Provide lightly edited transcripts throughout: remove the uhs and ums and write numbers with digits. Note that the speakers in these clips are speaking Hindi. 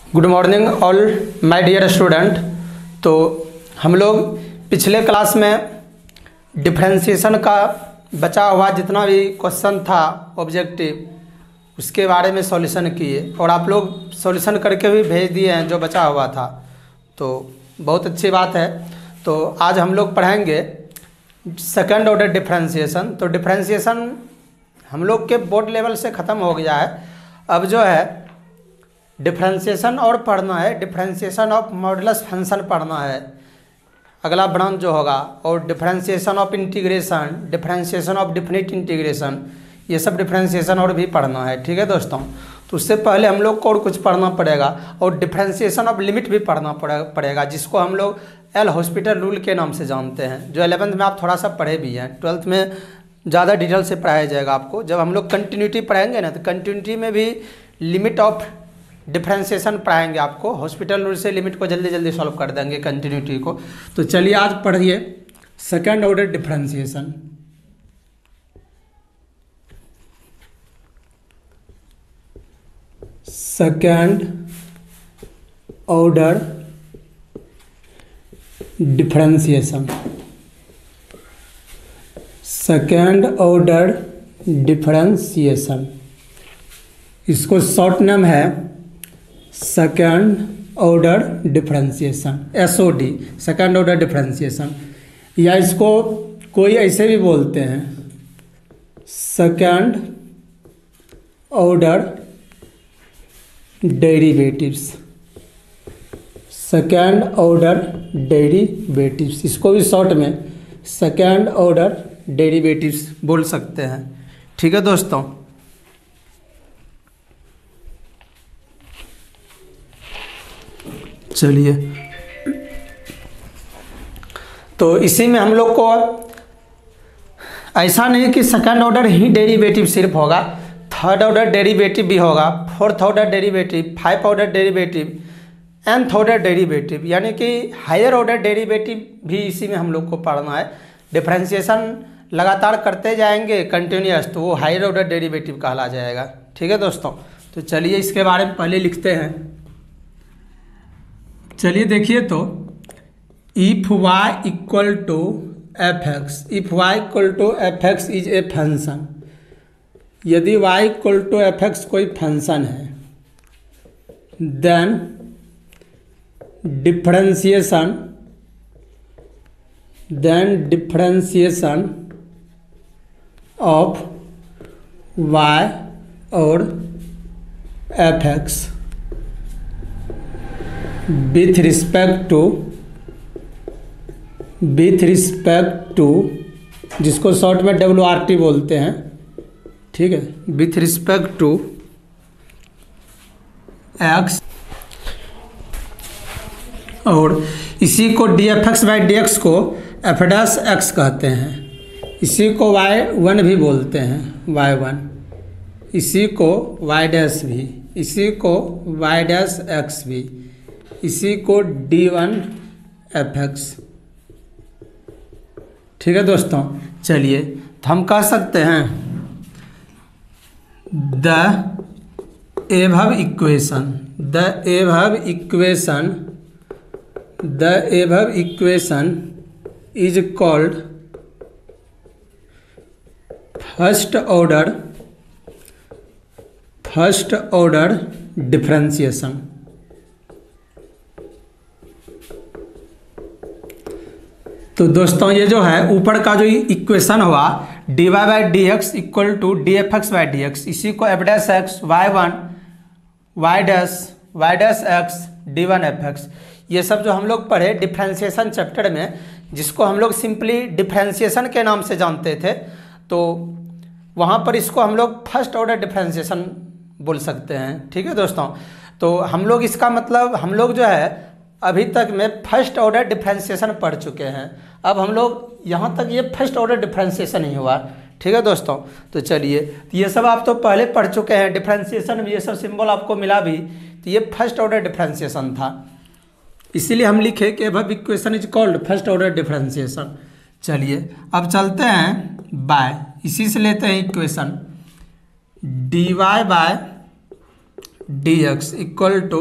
Good morning all my dear student. तो हम लोग पिछले क्लास में डिफरेंशिएशन का बचा हुआ जितना भी क्वेश्चन था ऑब्जेक्टिव उसके बारे में सॉल्यूशन किए और आप लोग सॉल्यूशन करके भी भेज दिए हैं जो बचा हुआ था, तो बहुत अच्छी बात है। तो आज हम लोग पढ़ेंगे सेकंड ऑर्डर डिफरेंशिएशन। तो डिफरेंशिएशन हम लोग के बोर्ड लेवल से ख़त्म हो गया है। अब जो है डिफरेंशिएशन और पढ़ना है, डिफरेंशिएशन ऑफ मॉडुलस फंक्शन पढ़ना है अगला ब्रांच जो होगा, और differentiation of integration, differentiation of definite integration, ये सब डिफरेंशिएशन और भी पढ़ना है। ठीक है दोस्तों, तो उससे पहले हम लोग को और कुछ पढ़ना पड़ेगा और डिफरेंशिएशन ऑफ लिमिट भी पढ़ना पड़ेगा जिसको हम लोग एल हॉस्पिटल रूल के नाम से जानते हैं, जो 11th में आप थोड़ा सा पढ़े भी हैं। 12th में ज़्यादा डिटेल से पढ़ाया जाएगा आपको। जब हम लोग कंटिन्यूटी पढ़ाएंगे ना, तो कंटिन्यूटी में भी लिमिट ऑफ डिफरेंशिएशन पढ़ाएंगे आपको। हॉस्पिटल रूल से लिमिट को जल्दी जल्दी सॉल्व कर देंगे कंटिन्यूटी को। तो चलिए आज पढ़िए second order differentiation. Second order differentiation, second order differentiation, इसको शॉर्ट नाम है second order differentiation, SOD, second order differentiation, या इसको कोई ऐसे भी बोलते हैं second order derivatives, second order derivatives, इसको भी शॉर्ट में सेकेंड ऑर्डर डेरिवेटिव्स बोल सकते हैं। ठीक है दोस्तों, चलिए तो इसी में हम लोग को ऐसा नहीं कि सेकंड ऑर्डर ही डेरिवेटिव सिर्फ होगा, थर्ड ऑर्डर डेरिवेटिव भी होगा, fourth order derivative, five order derivative, nth order derivative, यानी कि हायर ऑर्डर डेरिवेटिव भी इसी में हम लोग को पढ़ना है। डिफरेंशिएशन लगातार करते जाएंगे कंटिन्यूअस, तो वो हायर ऑर्डर डेरिवेटिव कहला जाएगा। ठीक है दोस्तों, तो चलिए इसके बारे में पहले लिखते हैं। चलिए देखिए, तो if y equal to F x, if y equal to F x is a function, यदि y equal to F x कोई फंक्शन है, देन डिफरेंशिएशन ऑफ y और f x with respect to जिसको शॉर्ट में WRT बोलते हैं, ठीक है, with respect to x, और इसी को dfx बाई dx को f डैश x कहते हैं, इसी को y1 भी बोलते हैं, y1, इसी को y डैश भी, इसी को y डैश x भी, इसी को d1 fx। ठीक है दोस्तों, चलिए तो हम कह सकते हैं the above equation is called first order differentiation. तो दोस्तों ये जो है ऊपर का जो इक्वेशन हुआ dy by D x equal to d f x by D x, इसी को f dash x y1 y dash x d1 f x, ये सब जो हम लोग पढ़े डिफरेंशिएशन चैप्टर में, जिसको हम लोग सिंपली डिफरेंशिएशन के नाम से जानते थे, तो वहाँ पर इसको हम लोग फर्स्ट ऑर्डर डिफरेंशिएशन बोल सकते हैं। ठीक है दोस्तों, तो हम लोग इसका मतलब हम लोग जो है अभी तक में फर्स्ट ऑर्डर डिफरेंशिएशन पढ़ चुके हैं। अब हम लोग यहाँ तक ये फर्स्ट ऑर्डर डिफरेंशिएशन ही हुआ। ठीक है दोस्तों, तो चलिए, तो ये सब आप तो पहले पढ़ चुके हैं, डिफरेंशिएशन में ये सब सिंबल आपको मिला भी, तो ये फर्स्ट ऑर्डर डिफरेंशिएशन था, इसीलिए हम लिखे कि above equation is called first order differentiation. चलिए अब चलते हैं बाय, इसी से लेते हैं equation dy by D x equal to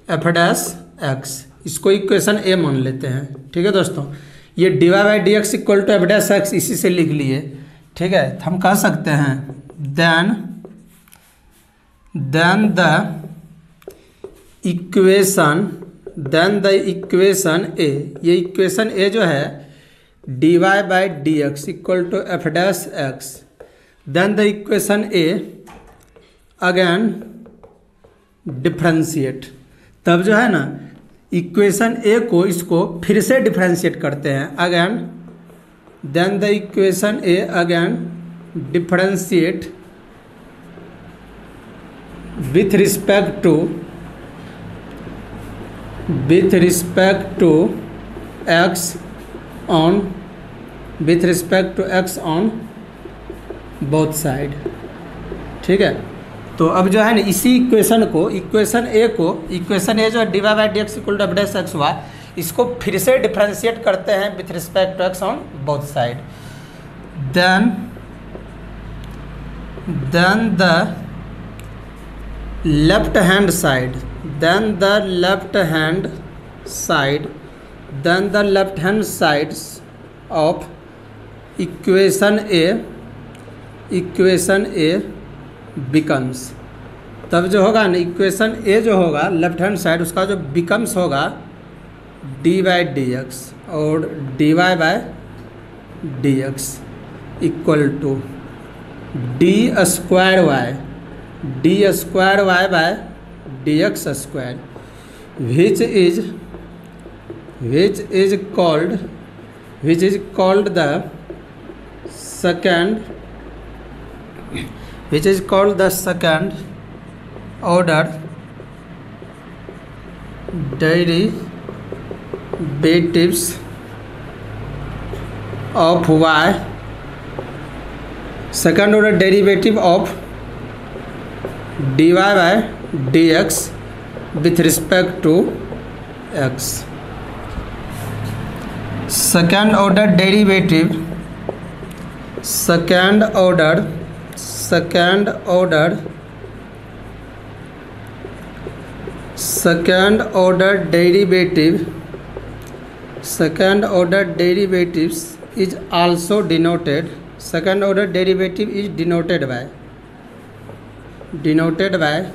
f dash x, इसको इक्वेशन ए मान लेते हैं। ठीक है दोस्तों, ये dy by D x equal to f dash x इसी से लिख लिए। ठीक है, हम कह सकते हैं देन द इक्वेशन ए, ये इक्वेशन ए जो है dy by D x equal to f dash x, then the equation A again differentiate. तब जो है ना इक्वेशन ए को इसको फिर से डिफ्रेंशिएट करते हैं again, then the equation A again differentiate with respect to x on both side. ठीक है, तो अब जो है ना इसी इक्वेशन को, इक्वेशन ए जो है dy by D x equal to f dash x हुआ, इसको फिर से डिफ्रेंशिएट करते हैं with respect to x on both side. Then the left hand sides of equation A becomes. तब जो होगा ना इक्वेशन ए जो होगा लेफ्ट हैंड साइड, उसका जो बिकम्स होगा डी बाई डी एक्स, और d Y by D x equal to d square y by D x square, which is called the second order derivatives of y, second order derivative of dy by dx with respect to x, second order derivative is also denoted, second order derivative is denoted by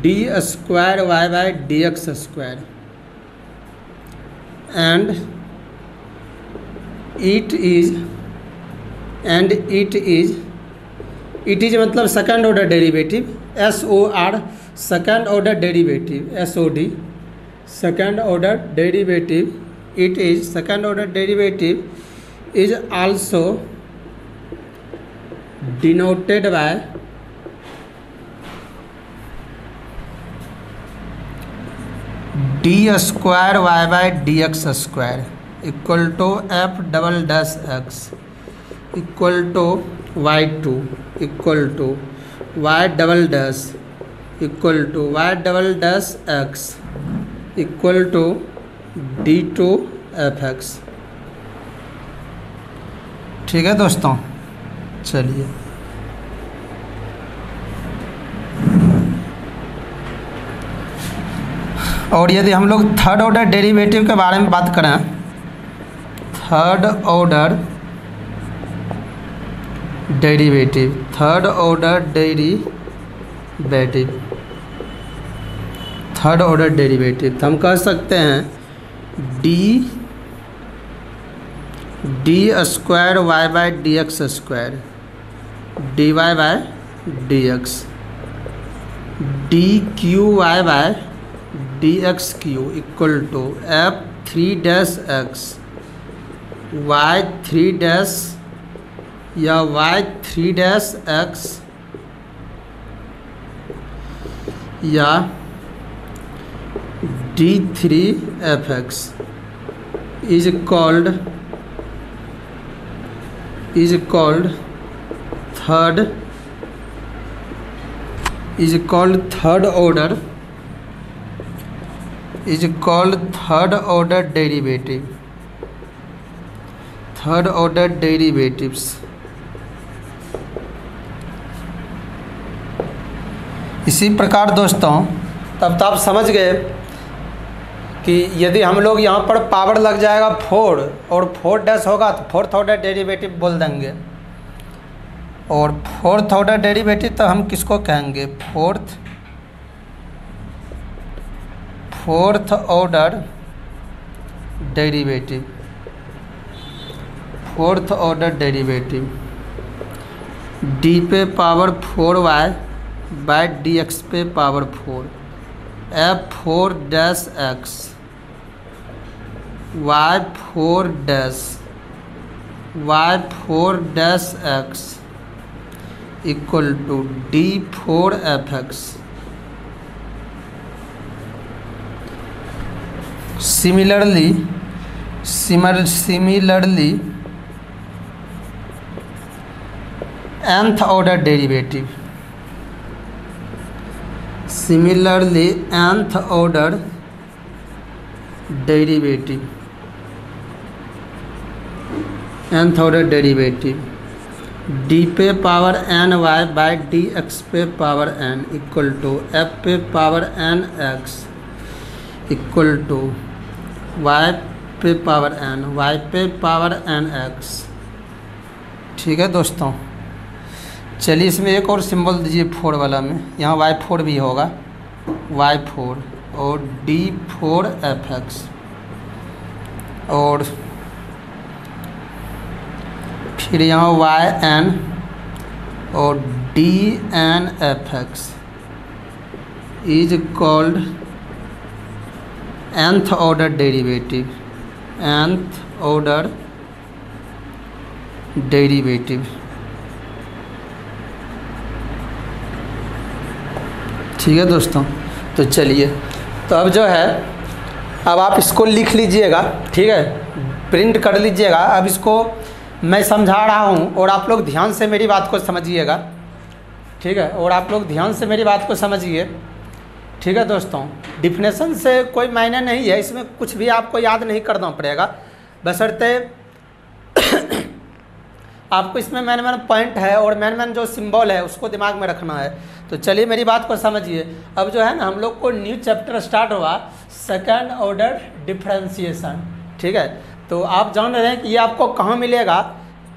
d square y by dx square, and it is मतलब second order derivative, SOR second order derivative, SOD second order derivative, it is second order derivative is also denoted by d square y by dx square equal to f double dash x equal to y2 equal to y double dash equal to y double dash x equal to d2 fx। ठीक है दोस्तों, चलिए और यदि हम लोग थर्ड ऑर्डर डेरिवेटिव के बारे में बात करें, थर्ड ऑर्डर डेरिवेटिव तो हम कह सकते हैं d square Y by D x square d Y by D x, d cube y by D x cube equal to f three dash x y three dash या वाई थ्री डैश एक्स या d three f x is called third order derivatives। इसी प्रकार दोस्तों तब तो आप समझ गए कि यदि हम लोग यहाँ पर पावर लग जाएगा 4 और 4 डैश होगा तो फोर्थ ऑर्डर डेरिवेटिव बोल देंगे। और फोर्थ ऑर्डर डेरिवेटिव तो हम किसको कहेंगे, fourth order derivative, fourth order derivative D पे power 4y by D x पे power 4 f4 dash X y4 dash x equal to d4 fx। Similarly nth order derivative, nth order derivative D पे power N Y by D x पे power N equal to F पे power N X equal to Y पे पावर एन वाई पे पावर एन एक्स। ठीक है दोस्तों, चलिए इसमें एक और सिंबल दीजिए 4 वाला में, यहाँ y4 भी होगा, y4 और d4 fx और फिर यहाँ yn और dn fx is called nth order derivative, nth order derivative. ठीक है दोस्तों, तो चलिए, तो अब जो है अब आप इसको लिख लीजिएगा, ठीक है, प्रिंट कर लीजिएगा। अब इसको मैं समझा रहा हूँ और आप लोग ध्यान से मेरी बात को समझिएगा, ठीक है, और आप लोग ध्यान से मेरी बात को समझिए। ठीक है दोस्तों, डिफिनेशन से कोई मायने नहीं है, इसमें कुछ भी आपको याद नहीं करना पड़ेगा, बशर्ते आपको इसमें मेन पॉइंट है और मेन जो सिंबल है उसको दिमाग में रखना है। तो चलिए मेरी बात को समझिए। अब जो है ना, हम लोग को न्यू चैप्टर स्टार्ट हुआ, सेकंड ऑर्डर डिफरेंशिएशन। ठीक है, तो आप जान रहे हैं कि ये आपको कहाँ मिलेगा,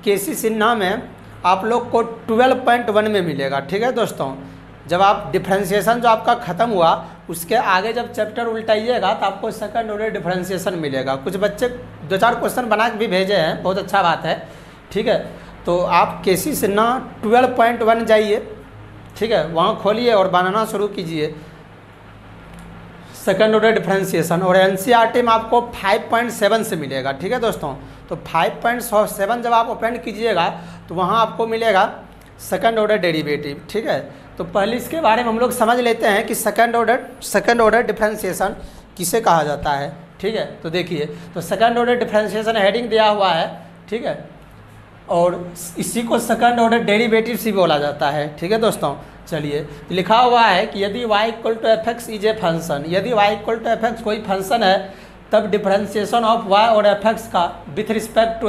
केसी सिन्हा में आप लोग को 12.1 में मिलेगा। ठीक है दोस्तों, जब आप डिफरेंशिएशन जो आपका ख़त्म हुआ उसके आगे जब चैप्टर उल्टाइएगा तो आपको सेकंड ऑर्डर डिफरेंशिएशन मिलेगा। कुछ बच्चे 2-4 क्वेश्चन बना के भी भेजे हैं, बहुत अच्छा बात है। ठीक है, तो आप केसी सिन्हा 12.1 जाइए, ठीक है, वहाँ खोलिए और बनाना शुरू कीजिए सेकंड ऑर्डर डिफरेंशिएशन, और एनसीईआरटी में आपको 5.7 से मिलेगा। ठीक है दोस्तों, तो 5.7 जब आप ओपन कीजिएगा तो वहाँ आपको मिलेगा सेकंड ऑर्डर डेरिवेटिव। ठीक है, तो पहले इसके बारे में हम लोग समझ लेते हैं कि सेकंड ऑर्डर डिफरेंशिएशन किसे कहा जाता है। ठीक है, तो देखिए, तो सेकंड ऑर्डर डिफरेंशिएशन हेडिंग दिया हुआ है, ठीक है, और इसी को सेकंड ऑर्डर डेरिवेटिव भी बोला जाता है। ठीक है दोस्तों, चलिए, लिखा हुआ है कि यदि y equal to F x is a function, यदि y equal to F x कोई फंक्शन है तब डिफरेंशिएशन ऑफ y और एफ एक्स का विथ रिस्पेक्ट टू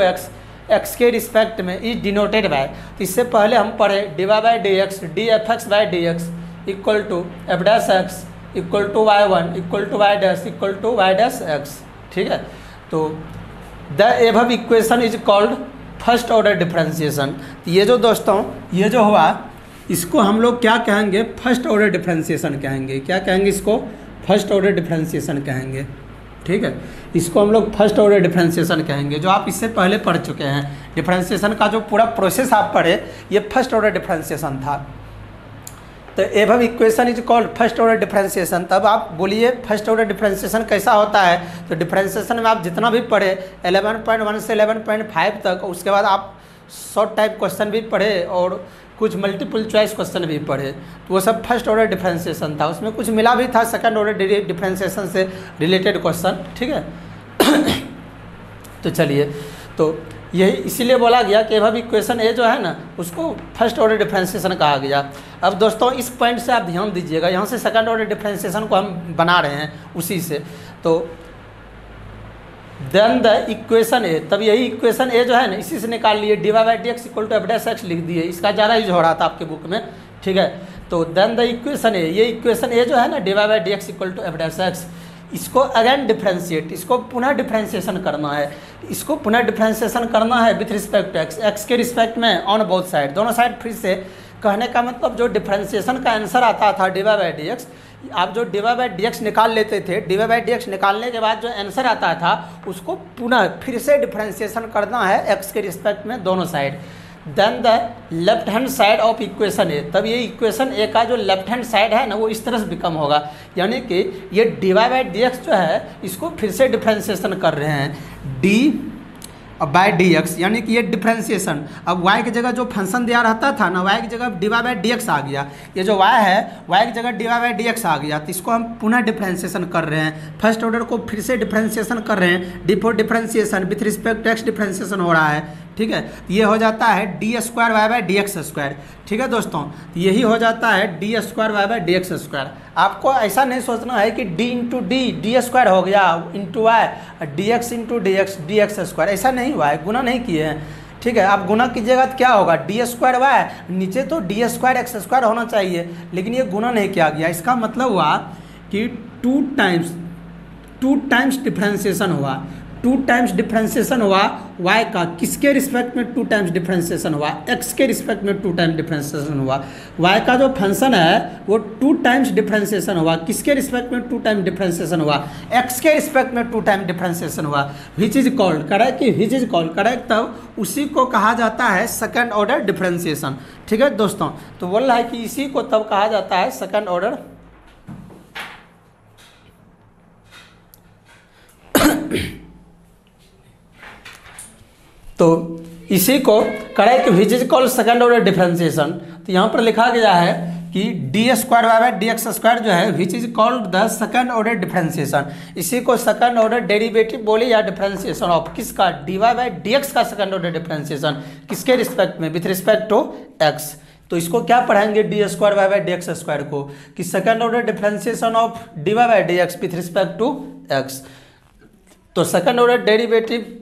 x के रिस्पेक्ट में इज डिनोटेड बाय, तो इससे पहले हम पढ़े dy by D x d f x by D x equal to f dash x equal to y1 equal to y dash equal to y dash x. ठीक है, तो the above equation is called first order differentiation. ये जो दोस्तों ये जो हुआ इसको हम लोग क्या कहेंगे, फर्स्ट ऑर्डर डिफरेंशिएशन कहेंगे। क्या कहेंगे इसको, फर्स्ट ऑर्डर डिफरेंशिएशन कहेंगे। ठीक है, इसको हम लोग फर्स्ट ऑर्डर डिफरेंशिएशन कहेंगे, जो आप इससे पहले पढ़ चुके हैं। डिफरेंशिएशन का जो पूरा प्रोसेस आप पढ़े ये फर्स्ट ऑर्डर डिफरेंशिएशन था। तो above equation is called first order differentiation. तब आप बोलिए फर्स्ट ऑर्डर डिफरेंशिएशन कैसा होता है, तो डिफरेंशिएशन में आप जितना भी पढ़े 11.1 से 11.5 तक, उसके बाद आप शॉर्ट टाइप क्वेश्चन भी पढ़े और कुछ मल्टीपल चॉइस क्वेश्चन भी पढ़े, तो वो सब फर्स्ट ऑर्डर डिफरेंशिएशन था। उसमें कुछ मिला भी था सेकंड ऑर्डर डिफरेंशिएशन से रिलेटेड क्वेश्चन। ठीक है तो चलिए, तो यही इसीलिए बोला गया कि एबव इक्वेशन ए जो है ना उसको फर्स्ट ऑर्डर डिफरेंशिएशन कहा गया। अब दोस्तों इस पॉइंट से आप ध्यान दीजिएगा, यहाँ से सेकंड ऑर्डर डिफरेंशिएशन को हम बना रहे हैं उसी से। तो देन द इक्वेशन ए, तब यही इक्वेशन ए जो है ना इसी से निकाल लिए, d Y by D x equal to f dash x लिख दिए। इसका ज़्यादा यूज हो रहा था आपके बुक में। ठीक है, तो देन द इक्वेशन ए, ये इक्वेशन ए जो है ना dy by D x equal to f dash x, इसको अगेन डिफ्रेंशिएट, इसको पुनः डिफ्रेंशिएशन करना है, इसको पुनः डिफ्रेंशिएशन करना है with respect to x, x के रिस्पेक्ट में ऑन बोथ साइड, दोनों साइड फिर से। कहने का मतलब जो डिफ्रेंशिएशन का आंसर आता था dy बाई डी एक्स, आप जो dy बाई डी एक्स निकाल लेते थे, dy बाई डी एक्स निकालने के बाद जो आंसर आता था उसको पुनः फिर से डिफ्रेंशिएशन करना है एक्स के रिस्पेक्ट में दोनों side. Then the left hand side of equation A, तब ये इक्वेशन ए का जो लेफ्ट हैंड साइड है ना वो इस तरह से बिकम होगा, यानी कि ये dy बाई डी एक्स जो है इसको फिर से डिफ्रेंशिएशन कर रहे हैं डी बाई डी एक्स, यानी कि ये डिफ्रेंशिएशन। अब y की जगह जो फंक्शन दिया रहता था ना, y की जगह dy बाई डी एक्स आ गया, ये जो y है y की जगह dy बाई डी एक्स आ गया, तो इसको हम पुनः डिफ्रेंशिएशन कर रहे हैं, फर्स्ट ऑर्डर को फिर से डिफ्रेंशिएशन कर रहे हैं, d for differentiation with respect to x differentiation हो रहा है, ठीक है। ये हो जाता है D square Y by D x square, ठीक है दोस्तों, यही हो जाता है D square Y by D x square. आपको ऐसा नहीं सोचना है कि डी इंटू डी स्क्वायर हो गया into y, d x into d x square, ऐसा नहीं हुआ है, गुना नहीं किए हैं, ठीक है। आप गुना कीजिएगा तो क्या होगा, डी स्क्वायर वाई, नीचे तो डी स्क्वायर एक्स स्क्वायर होना चाहिए, लेकिन ये गुना नहीं किया गया। इसका मतलब हुआ कि टू टाइम्स डिफ्रेंशिएशन हुआ, टू टाइम्स डिफ्रेंशिएशन हुआ y का, किसके रिस्पेक्ट में टू टाइम्स डिफ्रेंशिएशन हुआ, x के रिस्पेक्ट में टू टाइम्स डिफ्रेंशिएशन हुआ, y का जो फंक्शन है वो टू टाइम्स डिफ्रेंशिएशन हुआ, किसके रिस्पेक्ट में टू टाइम्स डिफ्रेंशिएशन हुआ, x के रिस्पेक्ट में टू टाइम्स डिफ्रेंशिएशन हुआ, विच is called correct, which is called correct, तब उसी को कहा जाता है सेकेंड ऑर्डर डिफ्रेंशिएशन, ठीक है दोस्तों। तो बोल रहा है कि इसी को तब कहा जाता है सेकेंड ऑर्डर तो इसी को correct which is called second order differentiation. तो यहाँ पर लिखा गया है कि d square Y by D x square जो है which is called the second order differentiation, इसी को सेकेंड ऑर्डर डेरिवेटिव बोले या डिफ्रेंशिएशन ऑफ किसका, d Y by D x का सेकेंड ऑर्डर डिफ्रेंशिएशन, किसके रिस्पेक्ट में, विथ रिस्पेक्ट टू एक्स। तो इसको क्या पढ़ाएंगे d square Y by D x square को, कि second order differentiation of D Y by D x with respect to x. तो second order derivative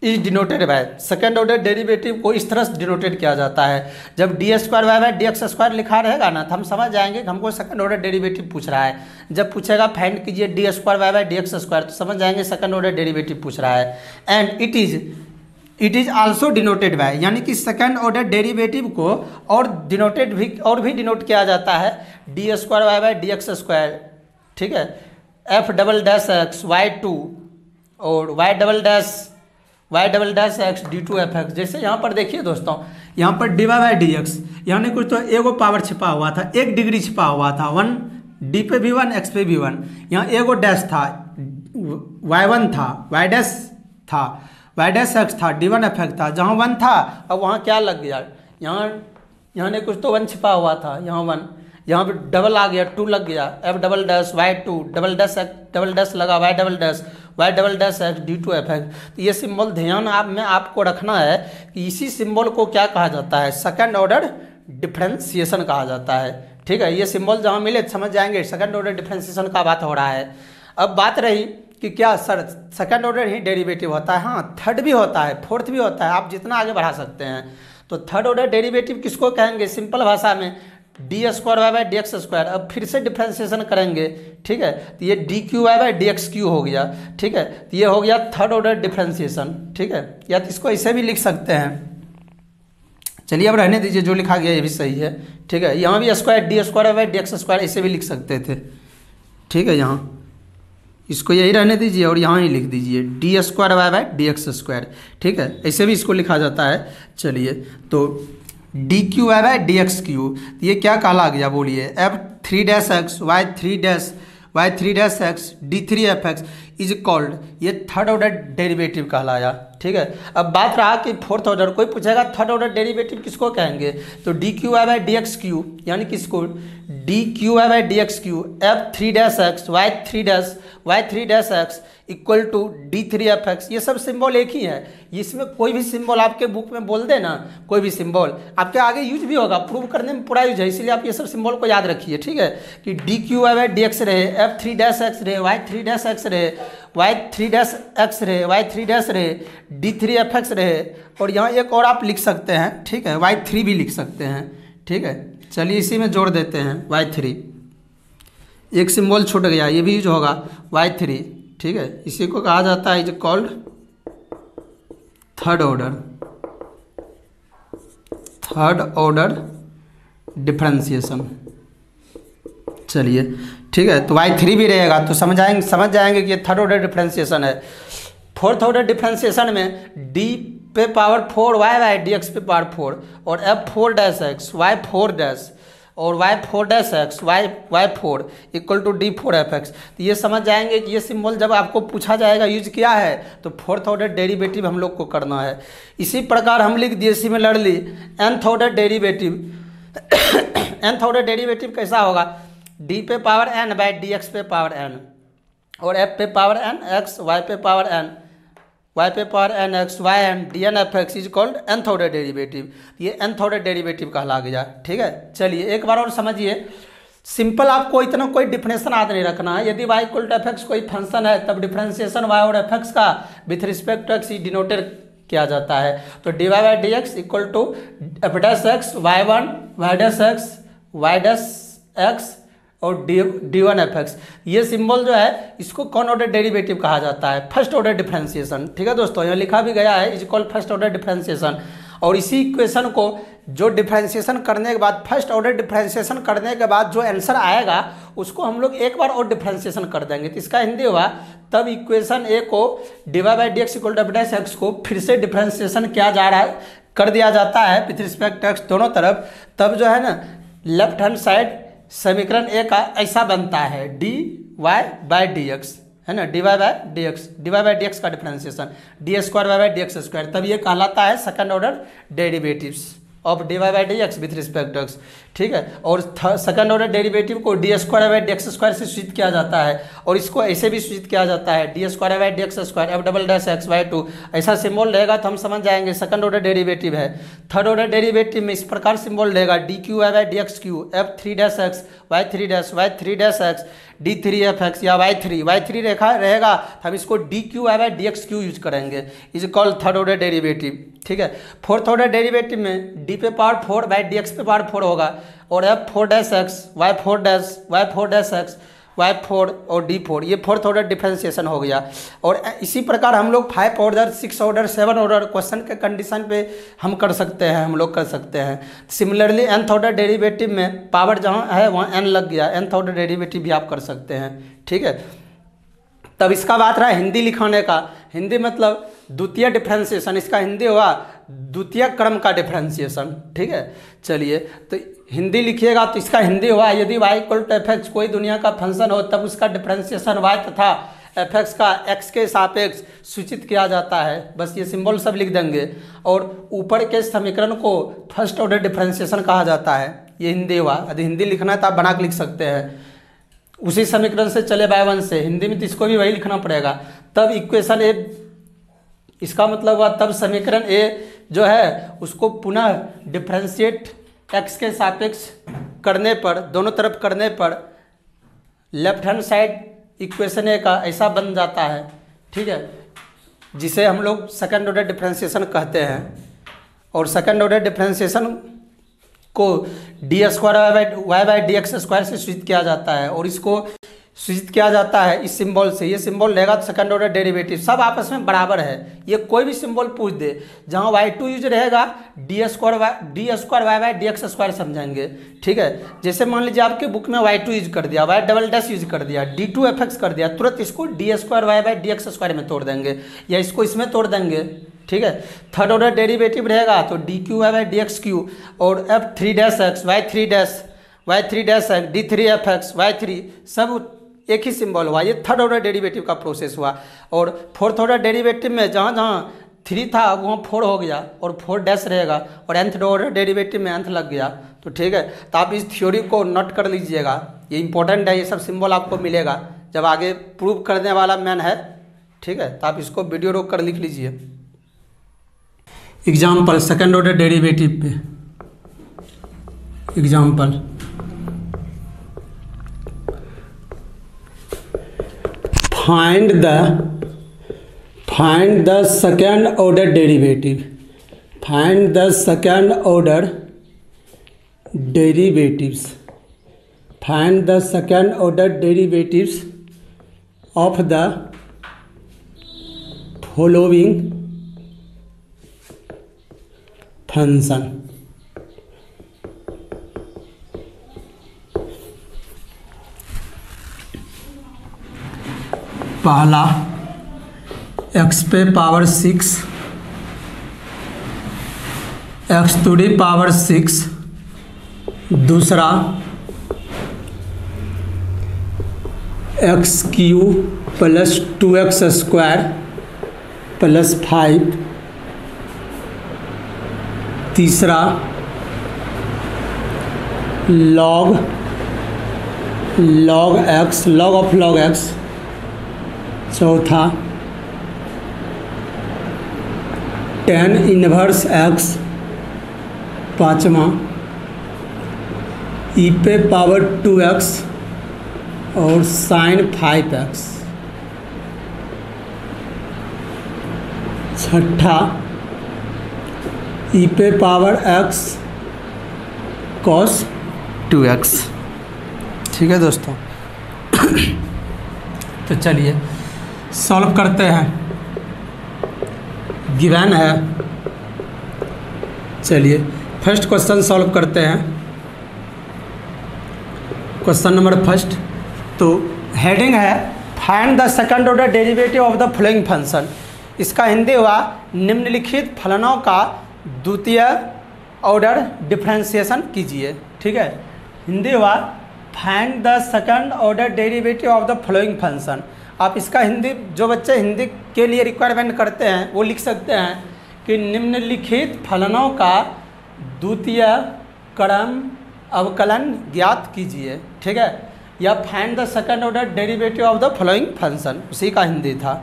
is denoted by, second order derivative को इस तरह से डिनोटेड किया जाता है, जब D square Y by D x square लिखा रहेगा ना तो हम समझ जाएंगे कि हमको सेकेंड ऑर्डर डेरिवेटिव पूछ रहा है। जब पूछेगा फाइंड कीजिए d square Y by D x square तो समझ जाएंगे सेकेंड ऑर्डर डेरिवेटिव पूछ रहा है। And it is also denoted by, यानी कि सेकेंड ऑर्डर डेरिवेटिव को और भी डिनोट किया जाता है D square Y by D x square, ठीक है, F double dash x Y two और Y double dash x D two F X. जैसे यहाँ पर देखिए दोस्तों, यहाँ पर D Y by D X, यानी कुछ तो एगो पावर छिपा हुआ था, एक डिग्री छिपा हुआ था, वन डी पे भी वन एक्स पे भी वन, यहाँ एगो डैश था, वाई वन था, वाई डैश था, वाई डैश एक्स था, डी वन एफ एक्स था, जहाँ वन था अब वहाँ क्या लग गया, यहाँ ने कुछ तो वन छिपा हुआ था, यहाँ वन, यहाँ पे डबल आ गया, टू लग गया, F double dash Y two double dash लगा Y double dash x D two F x. तो ये सिंबल ध्यान में आपको रखना है कि इसी सिंबल को क्या कहा जाता है, सेकंड ऑर्डर डिफ्रेंशिएशन कहा जाता है, ठीक है। ये सिंबल जहाँ मिले समझ जाएंगे सेकंड ऑर्डर डिफ्रेंशिएशन का बात हो रहा है। अब बात रही कि क्या सर सेकंड ऑर्डर ही डेरिवेटिव होता है, हाँ थर्ड भी होता है, फोर्थ भी होता है, आप जितना आगे बढ़ा सकते हैं। तो थर्ड ऑर्डर डेरिवेटिव किसको कहेंगे, सिंपल भाषा में d square Y by D x square. अब फिर से डिफ्रेंशिएशन करेंगे, ठीक है, तो ये d cube y by D x cube हो गया, ठीक है, तो ये हो गया थर्ड ऑर्डर डिफ्रेंशिएशन, ठीक है, या तो इसको ऐसे भी लिख सकते हैं। चलिए अब रहने दीजिए, जो लिखा गया ये भी सही है, ठीक है। यहाँ भी square d square Y by D x square ऐसे भी लिख सकते थे, ठीक है, यहाँ इसको यही रहने दीजिए और यहाँ ही लिख दीजिए d square Y by D x square, ठीक है, ऐसे भी इसको लिखा जाता है। चलिए तो d cube y by D x cube, ये क्या कहला गया बोलिए, f three dash x y three dash x d three f x is called, ये थर्ड ऑर्डर डेरिवेटिव कहलाया, ठीक है। अब बात रहा कि फोर्थ ऑर्डर, कोई पूछेगा थर्ड ऑर्डर डेरिवेटिव किसको कहेंगे, तो d cube y by D x cube, यानी किसको, d cube y by D x cube f three dash x y three dash x equal to d three f x. ये सब सिंबल एक ही है, इसमें कोई भी सिंबल आपके बुक में बोल दे ना, कोई भी सिंबल आपके आगे यूज भी होगा, प्रूव करने में पूरा यूज है, इसलिए आप ये सब सिंबल को याद रखिए, ठीक है, कि d cube y by D x रहे, एफ थ्री डैश एक्स रहे, वाई थ्री डैश एक्स रहे, वाई थ्री डैश एक्स रहे, वाई थ्री डैश रहे, डी थ्री एफ एक्स रहे, और यहाँ एक और आप लिख सकते हैं, ठीक है, वाई थ्री भी लिख सकते हैं, ठीक है, चलिए इसी में जोड़ देते हैं y3, एक सिंबल छूट गया, ये भी यूज होगा y3, ठीक है। इसी को कहा जाता है is called third order differentiation. चलिए ठीक है, तो y3 भी रहेगा तो समझ जाएंगे कि ये थर्ड ऑर्डर डिफरेंशिएशन है। फोर्थ ऑर्डर डिफरेंशिएशन में d पे power 4 y by D x पे पावर 4 और f4 dash x y 4 dash और y4 dash x y 4 equal to d4 f x. तो ये समझ जाएंगे कि ये सिंबल जब आपको पूछा जाएगा यूज किया है तो फोर्थ ऑर्डर डेरिवेटिव हम लोग को करना है। इसी प्रकार हम लिख दिए similarly nth order derivative. nth order derivative कैसा होगा, d पे power n by D x पे पावर n और f पे पावर n x y पे power n x y and d n f x is called nth order derivative. ये nth ऑर्डर डेरिवेटिव कहला गया, ठीक है। चलिए एक बार और समझिए, सिंपल आपको इतना कोई डिफरेंशिएशन याद नहीं रखना है। यदि y equal to F x कोई फंक्शन है तब डिफरेंशिएशन y और एफ एक्स का with respect to x denoted किया जाता है। तो D Y by D x equal to f dash x y1 y dash x y dash x और डी1 एफ एक्स। ये सिंबल जो है इसको कौन ऑर्डर डेरिवेटिव कहा जाता है, फर्स्ट ऑर्डर डिफरेंशिएशन, ठीक है दोस्तों। यहाँ लिखा भी गया है is called first order differentiation. और इसी इक्वेशन को जो डिफरेंशिएशन करने के बाद, फर्स्ट ऑर्डर डिफरेंशिएशन करने के बाद जो आंसर आएगा उसको हम लोग एक बार और डिफरेंशिएशन कर देंगे। तो इसका हिंदी हुआ तब इक्वेशन ए को d Y by D x equal to f dash x को फिर से डिफरेंशिएशन किया जा रहा है, कर दिया जाता है विथ रिस्पेक्ट टू एक्स दोनों तरफ। तब जो है ना लेफ्ट हैंड साइड समीकरण ए का ऐसा बनता है D Y by D x, है ना, D Y by D x का differentiation D square Y by D x square. तब ये कहलाता है second order derivatives of D Y by D x with respect to X, ठीक है। और सेकंड ऑर्डर डेरिवेटिव को D square by D x square से सूचित किया जाता है और इसको ऐसे भी सूचित किया जाता है D square by D x square f double dash x y 2। ऐसा सिंबल रहेगा तो हम समझ जाएंगे सेकंड ऑर्डर डेरिवेटिव है। थर्ड ऑर्डर डेरिवेटिव में इस प्रकार सिंबल रहेगा d cube y by D x cube f 3 dash x y 3 dash x d3 f x या y3 रेखा रहेगा तो हम इसको d cube y by D x cube use करेंगे, is called third order derivative, ठीक है। फोर्थ ऑर्डर डेरिवेटिव में d पे पावर 4 बाई डी एक्स पे पावर 4 होगा और f4 dash x y 4 dash X y4 और d4, ये फोर्थ ऑर्डर डिफरेंशिएशन हो गया। और इसी प्रकार हम लोग 5 ऑर्डर 6 ऑर्डर 7 ऑर्डर क्वेश्चन के कंडीशन पे हम कर सकते हैं, हम लोग कर सकते हैं। सिमिलरली nth ऑर्डर डेरिवेटिव में पावर जहाँ है वहाँ n लग गया, nth ऑर्डर डेरिवेटिव भी आप कर सकते हैं, ठीक है। तब इसका बात रहा हिंदी लिखाने का। हिंदी मतलब द्वितीय डिफरेंशिएशन, इसका हिंदी हुआ द्वितीय क्रम का डिफरेंशिएशन, ठीक है। चलिए तो हिंदी लिखिएगा तो इसका हिंदी हुआ यदि y equal to F x कोई दुनिया का फंक्शन हो तब उसका डिफरेंशिएशन y तथा एफ एक्स का x के सापेक्ष सूचित किया जाता है। बस ये सिंबल सब लिख देंगे और ऊपर के समीकरण को फर्स्ट ऑर्डर डिफरेंशिएशन कहा जाता है। ये हिंदी हुआ। यदि हिंदी लिखना है तो आप बना के लिख सकते हैं, उसी समीकरण से चले बाय वन से। हिंदी में तो इसको भी वही लिखना पड़ेगा। तब इक्वेशन ए, इसका मतलब हुआ तब समीकरण ए जो है उसको पुनः डिफरेंशिएट x के सापेक्ष करने पर, दोनों तरफ करने पर लेफ्ट हैंड साइड इक्वेशन ए का ऐसा बन जाता है, ठीक है, जिसे हम लोग सेकंड ऑर्डर डिफरेंशिएशन कहते हैं। और सेकंड ऑर्डर डिफरेंशिएशन को D square Y by D x square से सूचित किया जाता है और इसको सूचित किया जाता है इस सिंबल से। ये सिंबल रहेगा सेकंड ऑर्डर डेरिवेटिव, सब आपस में बराबर है। ये कोई भी सिंबल पूछ दे, जहाँ y2 यूज रहेगा d square Y by D x square समझाएंगे, ठीक है। जैसे मान लीजिए आपके बुक में y2 यूज कर दिया, y डबल डैश यूज कर दिया, d2 एफ एक्स कर दिया, तुरंत इसको d square Y by D x square में तोड़ देंगे या इसको इसमें तोड़ देंगे, ठीक है। थर्ड ऑर्डर डेरिवेटिव रहेगा तो d cube y by D x cube और f3 dash x y 3 dash x d3 f x y3 सब एक ही सिंबल हुआ। ये थर्ड ऑर्डर डेरिवेटिव का प्रोसेस हुआ। और फोर्थ ऑर्डर डेरिवेटिव में जहाँ जहाँ 3 था वहाँ 4 हो गया और 4 डैश रहेगा और nth ऑर्डर डेरिवेटिव में nth लग गया, तो ठीक है। तो आप इस थ्योरी को नोट कर लीजिएगा, ये इंपॉर्टेंट है। ये सब सिंबल आपको मिलेगा जब आगे प्रूव करने वाला मैन है, ठीक है। तो आप इसको वीडियो रोक कर लिख लीजिए। एग्जाम्पल सेकेंड ऑर्डर डेरिवेटिव पे example, find the second order derivative, find the second order derivatives, find the second order derivatives of the following function. पहला x पे power 6 x to the power 6, दूसरा x cube plus 2x square plus 5, तीसरा log x log of log x, चौथा tan इनवर्स x, पाँचवा e पे पावर 2x और sin 5x, छठा e पे पावर x cos 2x। ठीक है दोस्तों, तो चलिए सॉल्व करते हैं। गिवन है, चलिए फर्स्ट क्वेश्चन सॉल्व करते हैं। क्वेश्चन नंबर फर्स्ट, तो हेडिंग है find the second order derivative of the following function. इसका हिंदी हुआ निम्नलिखित फलनों का द्वितीय ऑर्डर डिफरेंशिएशन कीजिए। ठीक है, हिंदी हुआ find the second order derivative of the following function. आप इसका हिंदी, जो बच्चे हिंदी के लिए रिक्वायरमेंट करते हैं वो लिख सकते हैं कि निम्नलिखित फलनों का द्वितीय क्रम अवकलन ज्ञात कीजिए। ठीक है, या find the second order derivative of the following function, उसी का हिंदी था।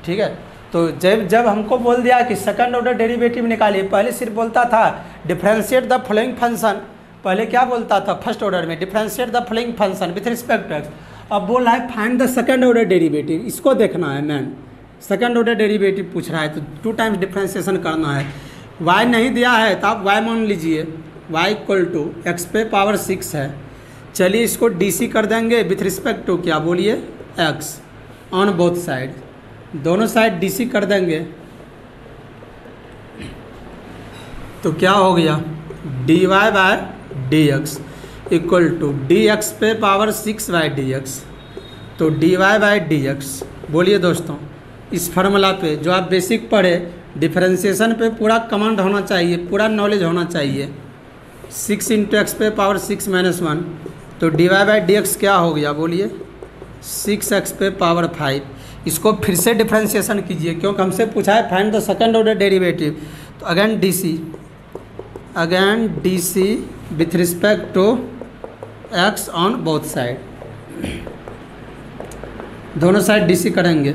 ठीक है, तो जब हमको बोल दिया कि सेकंड ऑर्डर डेरिवेटिव निकालिए, पहले सिर्फ बोलता था डिफरेंशिएट द फॉलोइंग फंक्शन, पहले क्या बोलता था फर्स्ट ऑर्डर में differentiate the following function with respect to x. अब बोल रहा है find the second order derivative, इसको देखना है मैन। सेकंड ऑर्डर डेरिवेटिव पूछ रहा है तो 2 टाइम्स डिफरेंशिएशन करना है। y नहीं दिया है तो आप y मान लीजिए, y इक्वल टू एक्स पे पावर 6 है। चलिए इसको डी कर देंगे विथ रिस्पेक्ट टू क्या बोलिए x ऑन बोथ साइड, दोनों साइड डी कर देंगे तो क्या हो गया dy by D x equal to d x पे पावर 6 बाई डी एक्स। तो D Y by D x, बोलिए दोस्तों इस फार्मूला पे जो आप बेसिक पढ़े, डिफरेंशिएशन पे पूरा कमांड होना चाहिए, पूरा नॉलेज होना चाहिए। 6 इंटू एक्स पे पावर 6 माइनस 1, तो D Y by D x क्या हो गया बोलिए 6x पे पावर 5। इसको फिर से डिफरेंशिएशन कीजिए क्योंकि हमसे पूछा है find the second order derivative. तो again D C with respect to x on both side, दोनों साइड डी सी करेंगे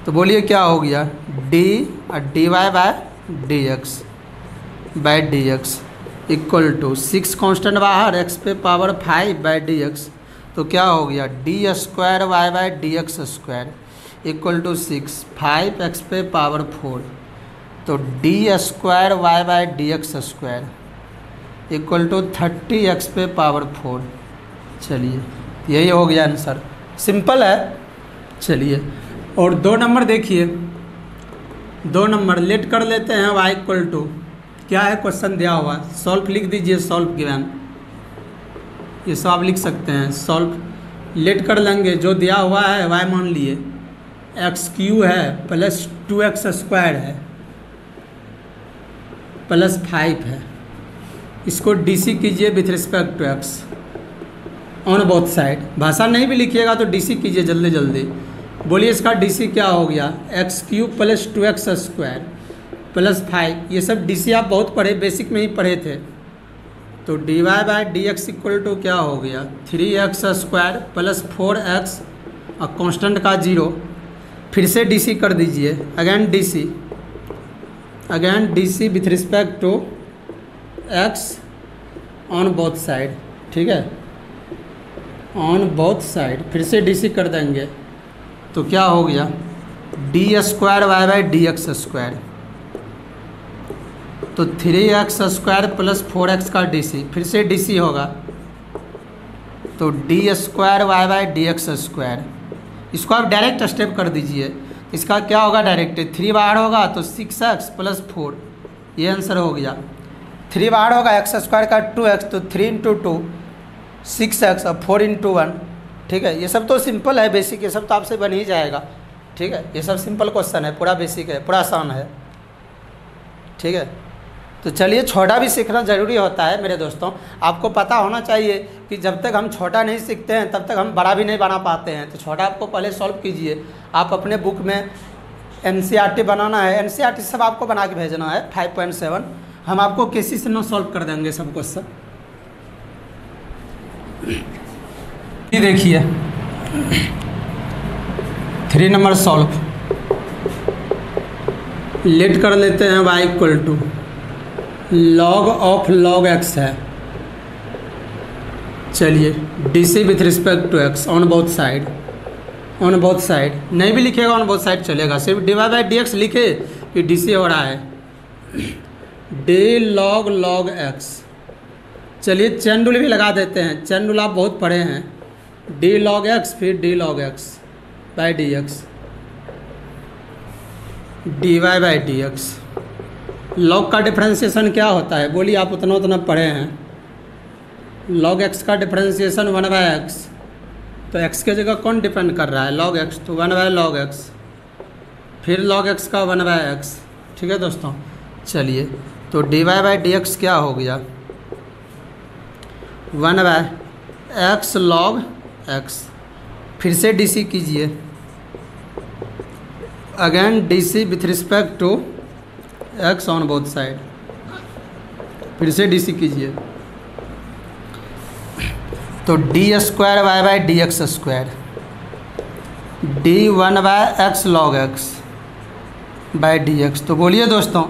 तो बोलिए क्या हो गया D Y by D x by D x equal to 6 constant बाहर x पे पावर 5 बाई डी एक्स, तो क्या हो गया D square Y by D x square equal to 6 5x पे पावर 4, तो D square Y by D x square equal to 30x पे पावर 4। चलिए यही हो गया आंसर, सिंपल है। चलिए और 2 नंबर देखिए, 2 नंबर लेट कर लेते हैं y इक्वल टू क्या है क्वेश्चन दिया हुआ, सॉल्व लिख दीजिए, सॉल्व गिवन, ये सब आप लिख सकते हैं। सॉल्व लेट कर लेंगे, जो दिया हुआ है y मान लिए एक्स क्यू है प्लस 2x स्क्वायर है प्लस 5 है, इसको डीसी कीजिए with respect to x on both side. भाषा नहीं भी लिखिएगा तो डीसी कीजिए जल्दी जल्दी। बोलिए इसका डीसी क्या हो गया x cube plus 2x square plus 5, ये सब डीसी आप बहुत पढ़े, बेसिक में ही पढ़े थे। तो D Y by D x equal to क्या हो गया 3x स्क्वायर प्लस 4x और कॉन्स्टेंट का 0, फिर से डीसी कर दीजिए, again DC with respect to x on both side. ठीक है, ऑन बोथ साइड फिर से डीसी कर देंगे तो क्या हो गया D square Y by D x square तो 3x² प्लस 4x का DC, फिर से DC होगा तो d²y/dx²। इसको आप डायरेक्ट स्टेप कर दीजिए। इसका क्या होगा डायरेक्ट, 3 बाहर होगा तो 6x प्लस 4, ये आंसर हो गया। 3 बाहर होगा x² का 2x, तो 3 × 2 6x और 4 × 1। ठीक है, ये सब तो सिंपल है, बेसिक, ये सब तो आपसे बन ही जाएगा। ठीक है, ये सब सिंपल क्वेश्चन है, पूरा बेसिक है, पूरा आसान है। ठीक है, तो चलिए छोटा भी सीखना ज़रूरी होता है मेरे दोस्तों। आपको पता होना चाहिए कि जब तक हम छोटा नहीं सीखते हैं तब तक हम बड़ा भी नहीं बना पाते हैं। तो छोटा आपको पहले सॉल्व कीजिए। आप अपने बुक में NCERT बनाना है, NCERT सब आपको बना के भेजना है 5.7। हम आपको किसी से न सॉल्व कर देंगे सब क्वेश्चन। ये देखिए 3 नंबर सॉल्व, लेट कर लेते हैं y = log of log x है। चलिए DC with respect to x on both side, on both side नहीं भी लिखेगा ऑन बोथ साइड चलेगा, सिर्फ dy/dx लिखे कि DC हो रहा है। d log x, चलिए चेन रूल भी लगा देते हैं, चेन रूल आप बहुत पढ़े हैं। d log x फिर d log x/dx dy/dx। log का डिफ्रेंशिएशन क्या होता है बोलिए, आप उतना पढ़े हैं। log x का डिफ्रेंशिएशन 1/x, तो x के जगह कौन डिपेंड कर रहा है, log x, तो 1/log x, फिर log x का 1/x। ठीक है दोस्तों, चलिए तो dy/dx क्या हो गया, 1/x log x, फिर से DC कीजिए, again DC with respect to x on both side, फिर से DC कीजिए, तो d²y/dx², d1/x log x/dx। तो बोलिए दोस्तों,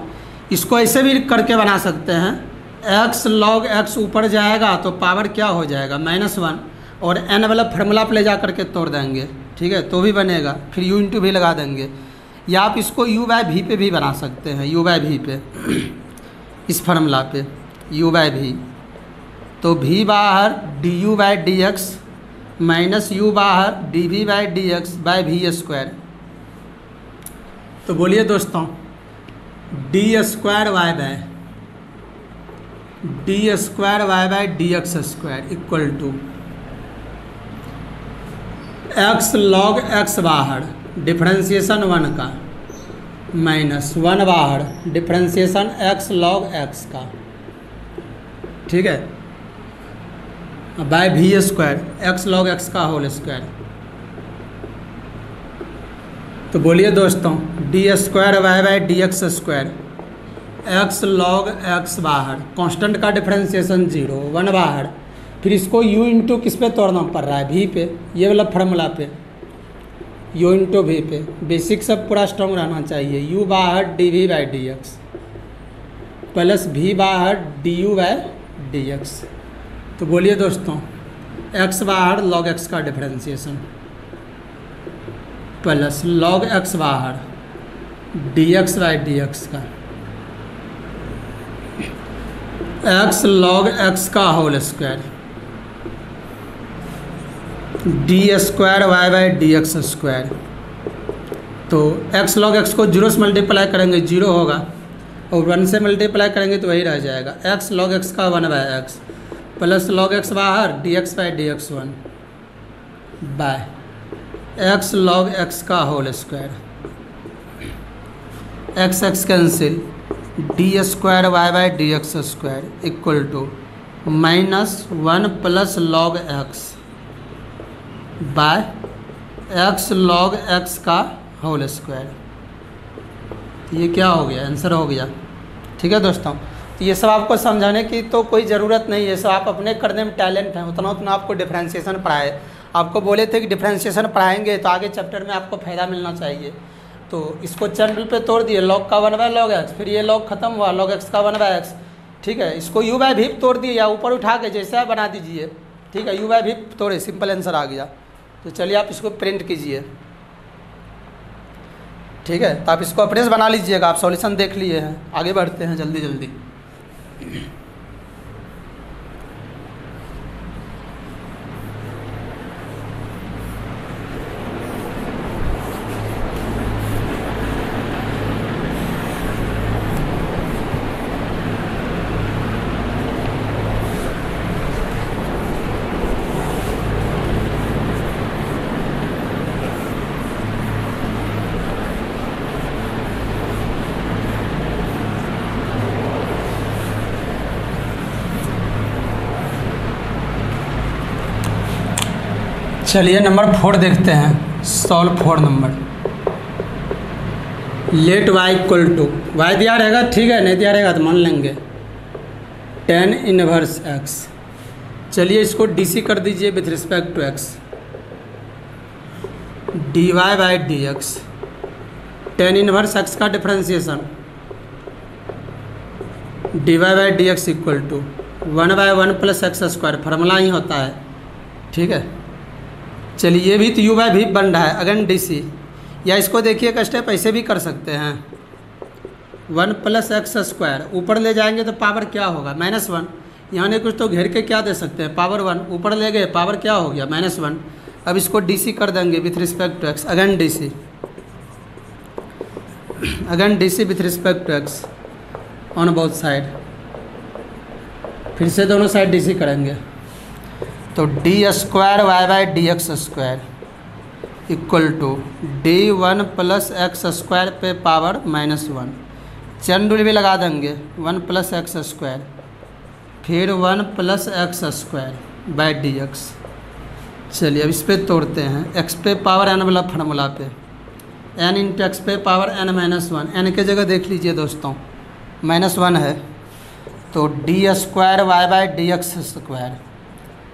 इसको ऐसे भी करके बना सकते हैं, x log x ऊपर जाएगा तो पावर क्या हो जाएगा -1, और n वाला फार्मूला पर ले जा करके तोड़ देंगे। ठीक है, तो भी बनेगा, फिर u × v लगा देंगे, या आप इसको u/v पे भी बना सकते हैं, u/v पे, इस फार्मूला पे u/v, तो v बाहर du/dx माइनस u बाहर dv/dx/v²। तो बोलिए दोस्तों, d²y/dx² equal to x log x बाहर डिफ्रेंशिएशन 1 का माइनस 1 बाहर डिफ्रेंशिएशन x log x का। ठीक है, by v² x log x का होल स्क्वायर। तो बोलिए दोस्तों, d²y/dx² x log x बाहर, कांस्टेंट का डिफ्रेंशिएशन 0, 1 बाहर, फिर इसको u × किस पे तोड़ना पड़ रहा है, v पे, ये वाला फार्मूला पे, u × v पे। बेसिक सब पूरा स्ट्रॉन्ग रहना चाहिए। u बाहर dv/dx प्लस v बाहर du/dx। तो बोलिए दोस्तों, x बाहर log x का डिफ्रेंशिएशन प्लस log x बाहर dx/dx का, x log x का होल स्क्वायर, d²y/dx²। तो x log x को 0 से मल्टीप्लाई करेंगे 0 होगा, और 1 से मल्टीप्लाई करेंगे तो वही रह जाएगा, x log x का 1/x प्लस log x बाहर dx/dx1 by x log x का whole square, x cancel, d²y/dx² equal to -1 plus log x by x log x का होल स्क्वायर। ये क्या हो गया, आंसर हो गया। ठीक है दोस्तों, तो ये सब आपको समझाने की तो कोई ज़रूरत नहीं है, सब आप अपने करने में टैलेंट हैं, उतना आपको डिफ्रेंशिएशन पढ़ाए। आपको बोले थे कि डिफ्रेंशिएशन पढ़ाएंगे तो आगे चैप्टर में आपको फ़ायदा मिलना चाहिए। तो इसको चैन रूल पे तोड़ दिए, log का 1/log x, फिर ये log खत्म हुआ, log x का 1/x। ठीक है, इसको u/v तोड़ दिए, या ऊपर उठा के जैसे आप बना दीजिए। ठीक है, u/v तोड़े, सिंपल आंसर आ गया। तो चलिए आप इसको प्रिंट कीजिए। ठीक है, तो आप इसको अपने से बना लीजिएगा। आप सॉल्यूशन देख लिए हैं, आगे बढ़ते हैं जल्दी जल्दी। चलिए नंबर 4 देखते हैं। Solve 4 number. Let y equal to, y दिया रहेगा, ठीक है, नहीं दिया रहेगा तो मान लेंगे tan इनवर्स x। चलिए इसको डीसी कर दीजिए with respect to x। dy by D X, tan inverse x का differentiation dy by D x equal to 1/1 plus x square, formula ही होता है, ठीक है। चलिए ये भी तो u बाई भी बन रहा है, अगेन डीसी, या इसको देखिए एक स्टेप ऐसे भी कर सकते हैं। 1 प्लस एक्स स्क्वायर, ऊपर ले जाएंगे तो पावर क्या होगा, -1। यानी कुछ तो घेर के क्या दे सकते हैं, पावर 1, ऊपर ले गए पावर क्या हो गया, -1। अब इसको डीसी कर देंगे with respect to x, again DC, again DC with respect to x on both side. फिर से दोनों साइड डीसी करेंगे तो D square Y by D x square equal to D1 plus x square पे पावर -1। चैन रूल भी लगा देंगे, 1 प्लस एक्स स्क्वायर, फिर 1 plus x square by D x. चलिए अब इस पे तोड़ते हैं, x पे पावर n वाला फार्मूला पे, n इंटू एक्स पे पावर n-1, n के जगह देख लीजिए दोस्तों -1 है, तो D square Y by D x square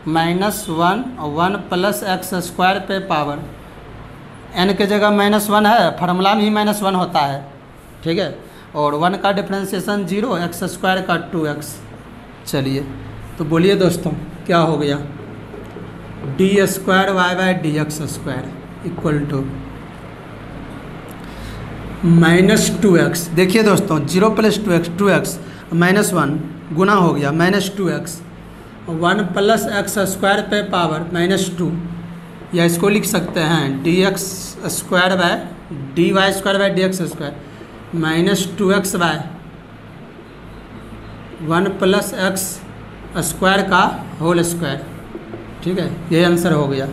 -1 और 1 प्लस एक्स स्क्वायर पे पावर n के जगह -1 है, फार्मूला में ही -1 होता है, ठीक है। और 1 का डिफ्रेंसिएशन 0, एक्स स्क्वायर का 2x। चलिए तो बोलिए दोस्तों क्या हो गया, D square Y by D x square equal to -2x। देखिए दोस्तों 0 प्लस 2x, 2x -1 गुना हो गया -2x, 1 प्लस एक्स स्क्वायर पे पावर -2, या इसको लिख सकते हैं d x square by d y square by D x square -2x by 1 plus x square का होल स्क्वायर, ठीक है। यही आंसर हो गया,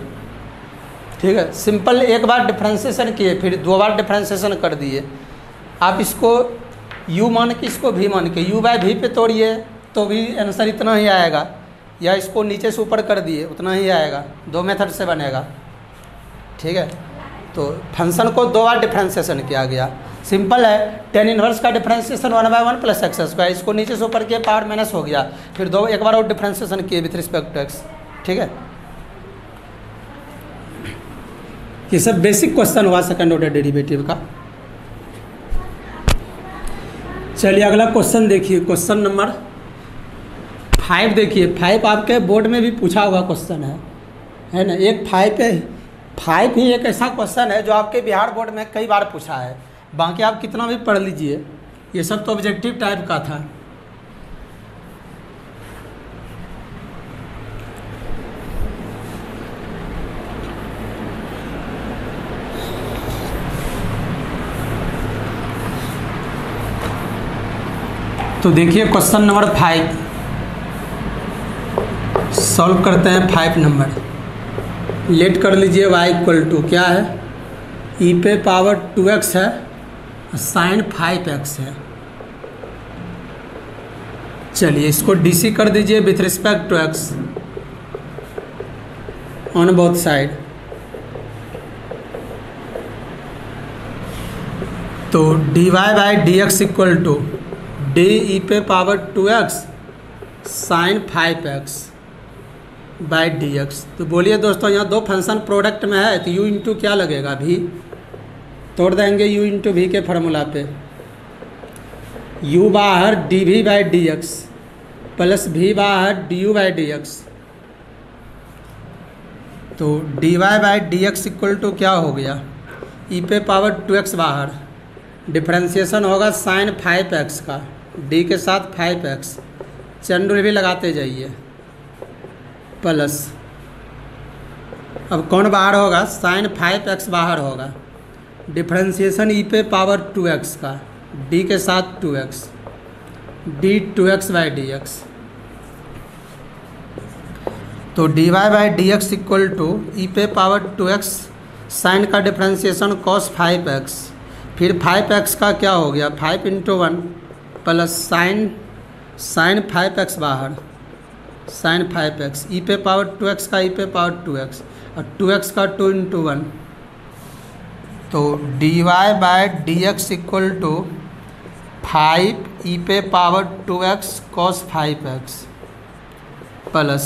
ठीक है। सिंपल, एक बार डिफ्रेंसिएशन किए फिर 2 बार डिफ्रेंसिएशन कर दिए। आप इसको u मान के इसको v मान के u बाई v पे तोड़िए तो भी आंसर इतना ही आएगा, या इसको नीचे से ऊपर कर दिए उतना ही आएगा, 2 मेथड से बनेगा, ठीक है। तो फंक्शन को 2 बार डिफ्रेंसिएशन किया गया, सिंपल है। tan इनवर्स का डिफ्रेंसिएशन 1/1 प्लस एक्स स्क्वायर, इसको नीचे से ऊपर किया पावर माइनस हो गया, फिर एक बार और डिफ्रेंसिएशन किए विथ रिस्पेक्ट टू एक्स, ठीक है। ये सब बेसिक क्वेश्चन हुआ सेकंड ऑर्डर डेरिवेटिव का। चलिए अगला क्वेश्चन देखिए, क्वेश्चन नंबर 5 देखिए। 5 आपके बोर्ड में भी पूछा हुआ क्वेश्चन है ना। एक 5 ही एक ऐसा क्वेश्चन है जो आपके बिहार बोर्ड में कई बार पूछा है, बाकी आप कितना भी पढ़ लीजिए, ये सब तो ऑब्जेक्टिव टाइप का था। तो देखिए क्वेश्चन नंबर 5 सॉल्व करते हैं। 5 नंबर लेट कर लीजिए y इक्वल टू क्या है, e पे पावर 2x है, साइन 5x है। चलिए इसको डीसी कर दीजिए with respect to x on both side. तो dy by D x equal to D E पे power 2x sine 5x by D x. तो बोलिए दोस्तों यहाँ दो फंक्शन प्रोडक्ट में है तो u इंटू क्या लगेगा v, तोड़ देंगे u इंटू वी के फार्मूला पे, u बाहर D we by D x plus v बाहर D you by D x. तो D Y by D x equal to क्या हो गया, e पे पावर 2x बाहर डिफ्रेंशिएशन होगा साइन 5x का, डी के साथ 5x, चैन रूल भी लगाते जाइए, प्लस अब कौन बाहर होगा, साइन 5x बाहर होगा, डिफ्रेंशिएशन ई पे पावर 2x का, डी के साथ 2x, D 2x by D x, तो D Y by D x equal to E पे पावर 2x साइन का डिफ्रेंशिएशन कॉस 5x, फिर 5x का क्या हो गया 5 इंटू 1 प्लस साइन 5x बाहर, साइन 5x ई पे पावर 2x का ई पे पावर 2x और 2x का 2 इंटू 1, तो D Y by D x equal to 5 e पे power 2x cos 5x plus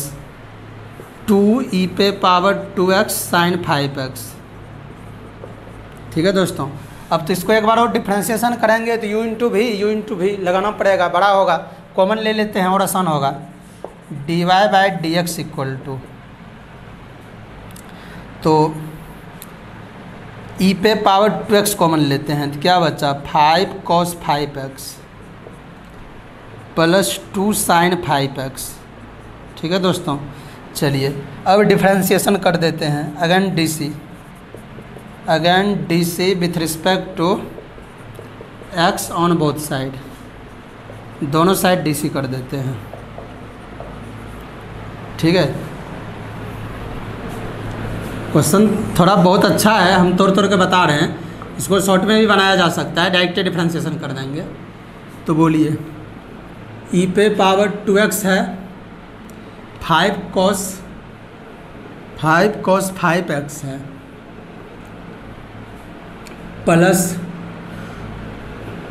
2 e पे पावर 2x साइन 5x। ठीक है दोस्तों, अब तो इसको एक बार और डिफ्रेंशिएशन करेंगे तो u इंटू भी लगाना पड़ेगा, बड़ा होगा, कॉमन ले लेते हैं और आसान होगा, D Y by D x equal to, तो ई पे पावर 2x कॉमन लेते हैं तो क्या बचा 5 cos 5x plus 2 sine 5x। ठीक है दोस्तों, चलिए अब डिफ्रेंशिएशन कर देते हैं, again D C with respect to x on both side, दोनों साइड डी सी कर देते हैं। ठीक है, क्वेश्चन थोड़ा बहुत अच्छा है, हम तोड़ के बता रहे हैं, इसको शॉर्ट में भी बनाया जा सकता है, डायरेक्ट डिफ्रेंशिएशन कर देंगे। तो बोलिए ई पे पावर 2x है 5 cos 5x है plus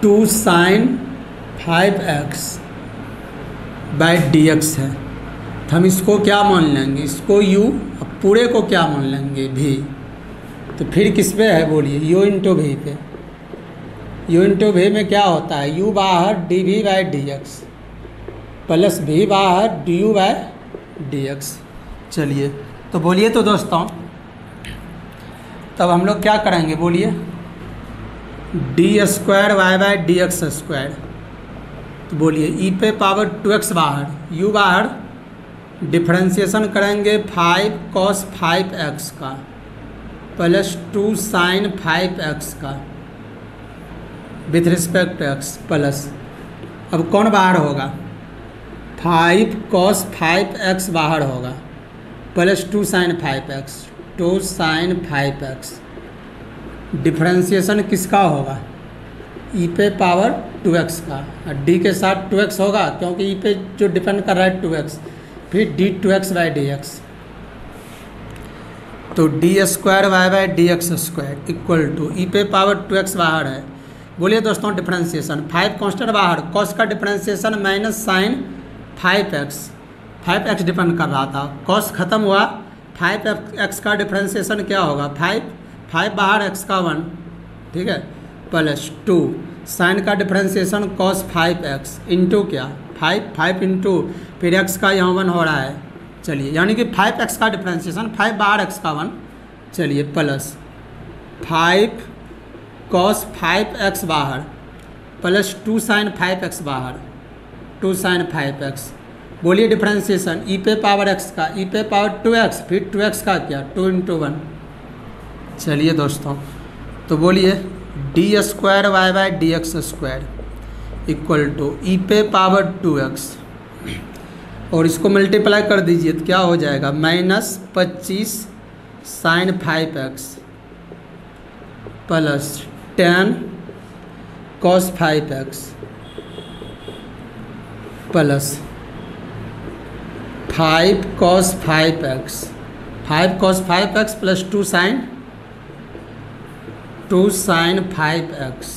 2 sine 5x by D x है, तो हम इसको क्या मान लेंगे, इसको u, पूरे को क्या मान लेंगे v, तो फिर किस पे है बोलिए u इंटू वी पे, u इंटू वी में क्या होता है u बाहर D we by D x plus v बाहर D you by D x. चलिए तो बोलिए तो दोस्तों, तब हम लोग क्या करेंगे बोलिए D square Y by D x square, तो बोलिए ई पे पावर 2x बाहर, u बाहर, डिफ्रेंशिएशन करेंगे 5 cos 5x का प्लस 2 साइन 5x का with respect to x plus, अब कौन बाहर होगा 5 cos 5x बाहर होगा plus 2 sine 5x, 2 sine 5x, differentiation किसका होगा ई पे पावर 2x का, और डी के साथ 2x होगा क्योंकि ई पे जो डिपेंड कर रहा है 2x, फिर D 2x by D x, तो D square Y by D x square equal to E पे पावर 2x बाहर है। बोलिए दोस्तों डिफ्रेंशिएशन 5 कांस्टेंट बाहर, कॉस का differentiation minus sine 5x depend कर रहा था, कॉस खत्म हुआ, 5x का डिफ्रेंशिएशन क्या होगा 5 बाहर x का 1, ठीक है, प्लस 2 साइन का डिफ्रेंशिएशन कॉस 5x इंटू क्या 5 इंटू फिर x का यहाँ 1 हो रहा है, चलिए यानी कि 5x का डिफ्रेंशिएशन 5 बाहर x का 1, चलिए प्लस 5 cos 5x बाहर प्लस 2 साइन 5x बाहर, 2 साइन 5x। बोलिए डिफ्रेंशिएशन ई पे पावर x का ई पे पावर 2x, फिर 2x का क्या 2 इंटू 1। चलिए दोस्तों तो बोलिए D square Y by D x square equal to E पे पावर 2x, और इसको मल्टीप्लाई कर दीजिए तो क्या हो जाएगा minus 25 sine 5x plus 10 cos 5x plus 5 cos 5x, 5 cos 5x plus 2 sine 5x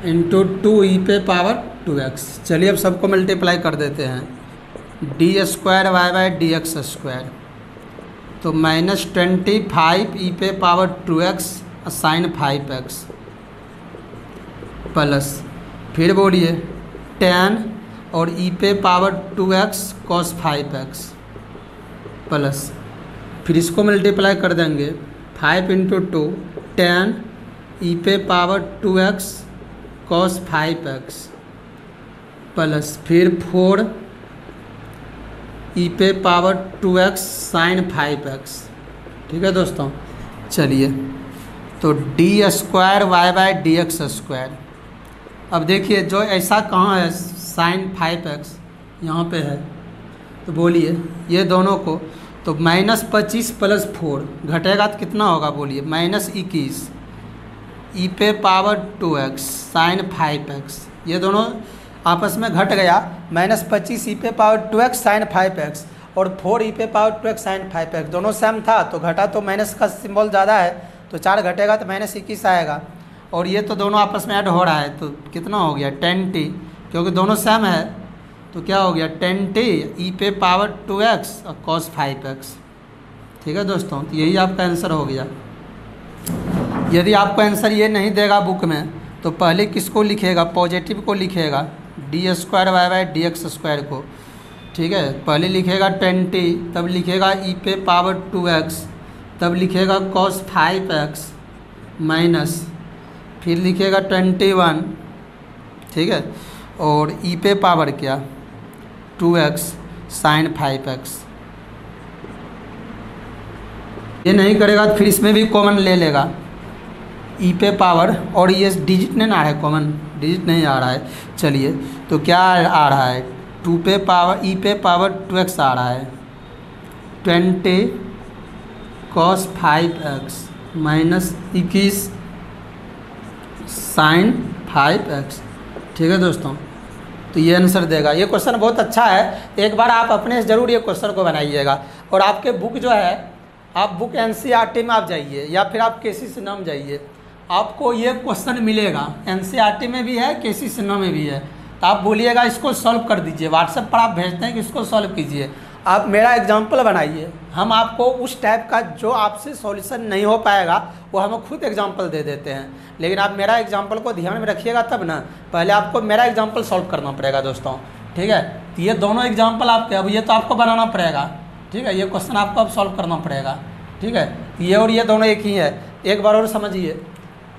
into 2 e पे पावर 2x। चलिए अब सबको मल्टीप्लाई कर देते हैं, d square Y by D x square, तो माइनस 25 ई पे power 2x sine 5x plus फिर बोलिए 10 और ई पे power 2x cos 5x plus फिर इसको मल्टीप्लाई कर देंगे 5 इंटू 2 10 ई पे power 2x cos 5x plus फिर 4 e पे पावर 2x sin 5x। ठीक है दोस्तों, चलिए तो D square Y by D x square. अब देखिए जो ऐसा कहाँ है sin 5x यहाँ पे है, तो बोलिए ये दोनों को, तो -25 प्लस 4 घटेगा तो कितना होगा बोलिए, -21 ई पे पावर 2x sin 5x। ये दोनों आपस में घट गया, -25 ई पे पावर 2x sin 5x और 4 ई पे पावर 2x sin 5x दोनों सेम था, तो घटा तो माइनस का सिंबल ज़्यादा है, तो 4 घटेगा तो -21 आएगा। और ये तो दोनों आपस में ऐड हो रहा है, तो कितना हो गया 10t, क्योंकि दोनों सेम है, तो क्या हो गया 10t ई पे पावर 2x और cos 5x। ठीक है दोस्तों, तो यही आपका आंसर हो गया। यदि आपको आंसर ये नहीं देगा बुक में, तो पहले किसको लिखेगा, पॉजिटिव को लिखेगा, d square Y by D x square को। ठीक है, पहले लिखेगा 20, तब लिखेगा ई पे पावर 2x, तब लिखेगा cos 5x माइनस, फिर लिखेगा 21। ठीक है, और ई पे पावर क्या 2x sin 5x। ये नहीं करेगा तो फिर इसमें भी कॉमन ले लेगा ई पे पावर, और ये डिजिट नहीं आ रहा है, कॉमन डिजिट नहीं आ रहा है। चलिए तो क्या आ रहा है 2 पे पावर ई पे पावर 2x आ रहा है 20 cos 5x minus 21 sin 5x। ठीक है दोस्तों, तो ये आंसर देगा। ये क्वेश्चन बहुत अच्छा है, एक बार आप अपने से ज़रूर ये क्वेश्चन को बनाइएगा। और आपके बुक जो है, आप बुक एनसीईआरटी में आप जाइए या फिर आप केसी सिन्हा में जाइए, आपको ये क्वेश्चन मिलेगा। एनसीईआरटी में भी है, केसी सिन्हा में भी है। तो आप बोलिएगा इसको सॉल्व कर दीजिए, व्हाट्सएप पर आप भेजते हैं कि इसको सॉल्व कीजिए, आप मेरा एग्जाम्पल बनाइए। हम आपको उस टाइप का जो आपसे सॉल्यूशन नहीं हो पाएगा वो हम खुद एग्जाम्पल दे देते हैं, लेकिन आप मेरा एग्जाम्पल को ध्यान में रखिएगा तब ना। पहले आपको मेरा एग्जाम्पल सॉल्व करना पड़ेगा दोस्तों। ठीक है, तो ये दोनों एग्जाम्पल आपके, अब ये तो आपको बनाना पड़ेगा। ठीक है, ये क्वेश्चन आपको अब सॉल्व करना पड़ेगा। ठीक है, ये और ये दोनों एक ही है। एक बार और समझिए,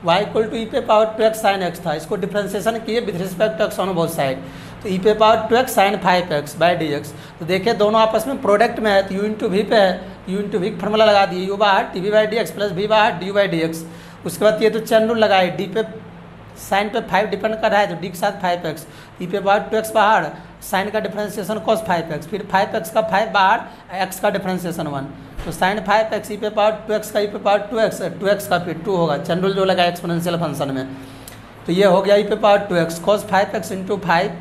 y इक्वल टू ई पे पावर 2x sin x था, इसको डिफ्रेंसिएशन किए with respect to x on both side, तो ई पे power 2x sin 5x by D x. तो देखिए दोनों आपस में प्रोडक्ट में है, तो u इंटू वी पे है, u इंटू वी फॉर्मूला लगा दिए, u बाहर T V by D x plus V बाहर D you by D X. उसके बाद ये तो चैन रूल लगाए, डी पे साइन पे 5 डिपेंड कर रहा है, तो डी के साथ 5x, ई पे पावर 2x बाहर, साइन का डिफ्रेंसिएशन cos 5x, फिर 5x का 5 बाहर, x का डिफ्रेंसिएशन 1, तो साइन 5x ई पे पावर 2x का ई पे पावर 2x, 2x का फिर 2 होगा, चैन रूल जो लगा एक्सपोनेंशियल फंक्शन में। तो ये हो गया ई पे power 2x cos 5x into 5।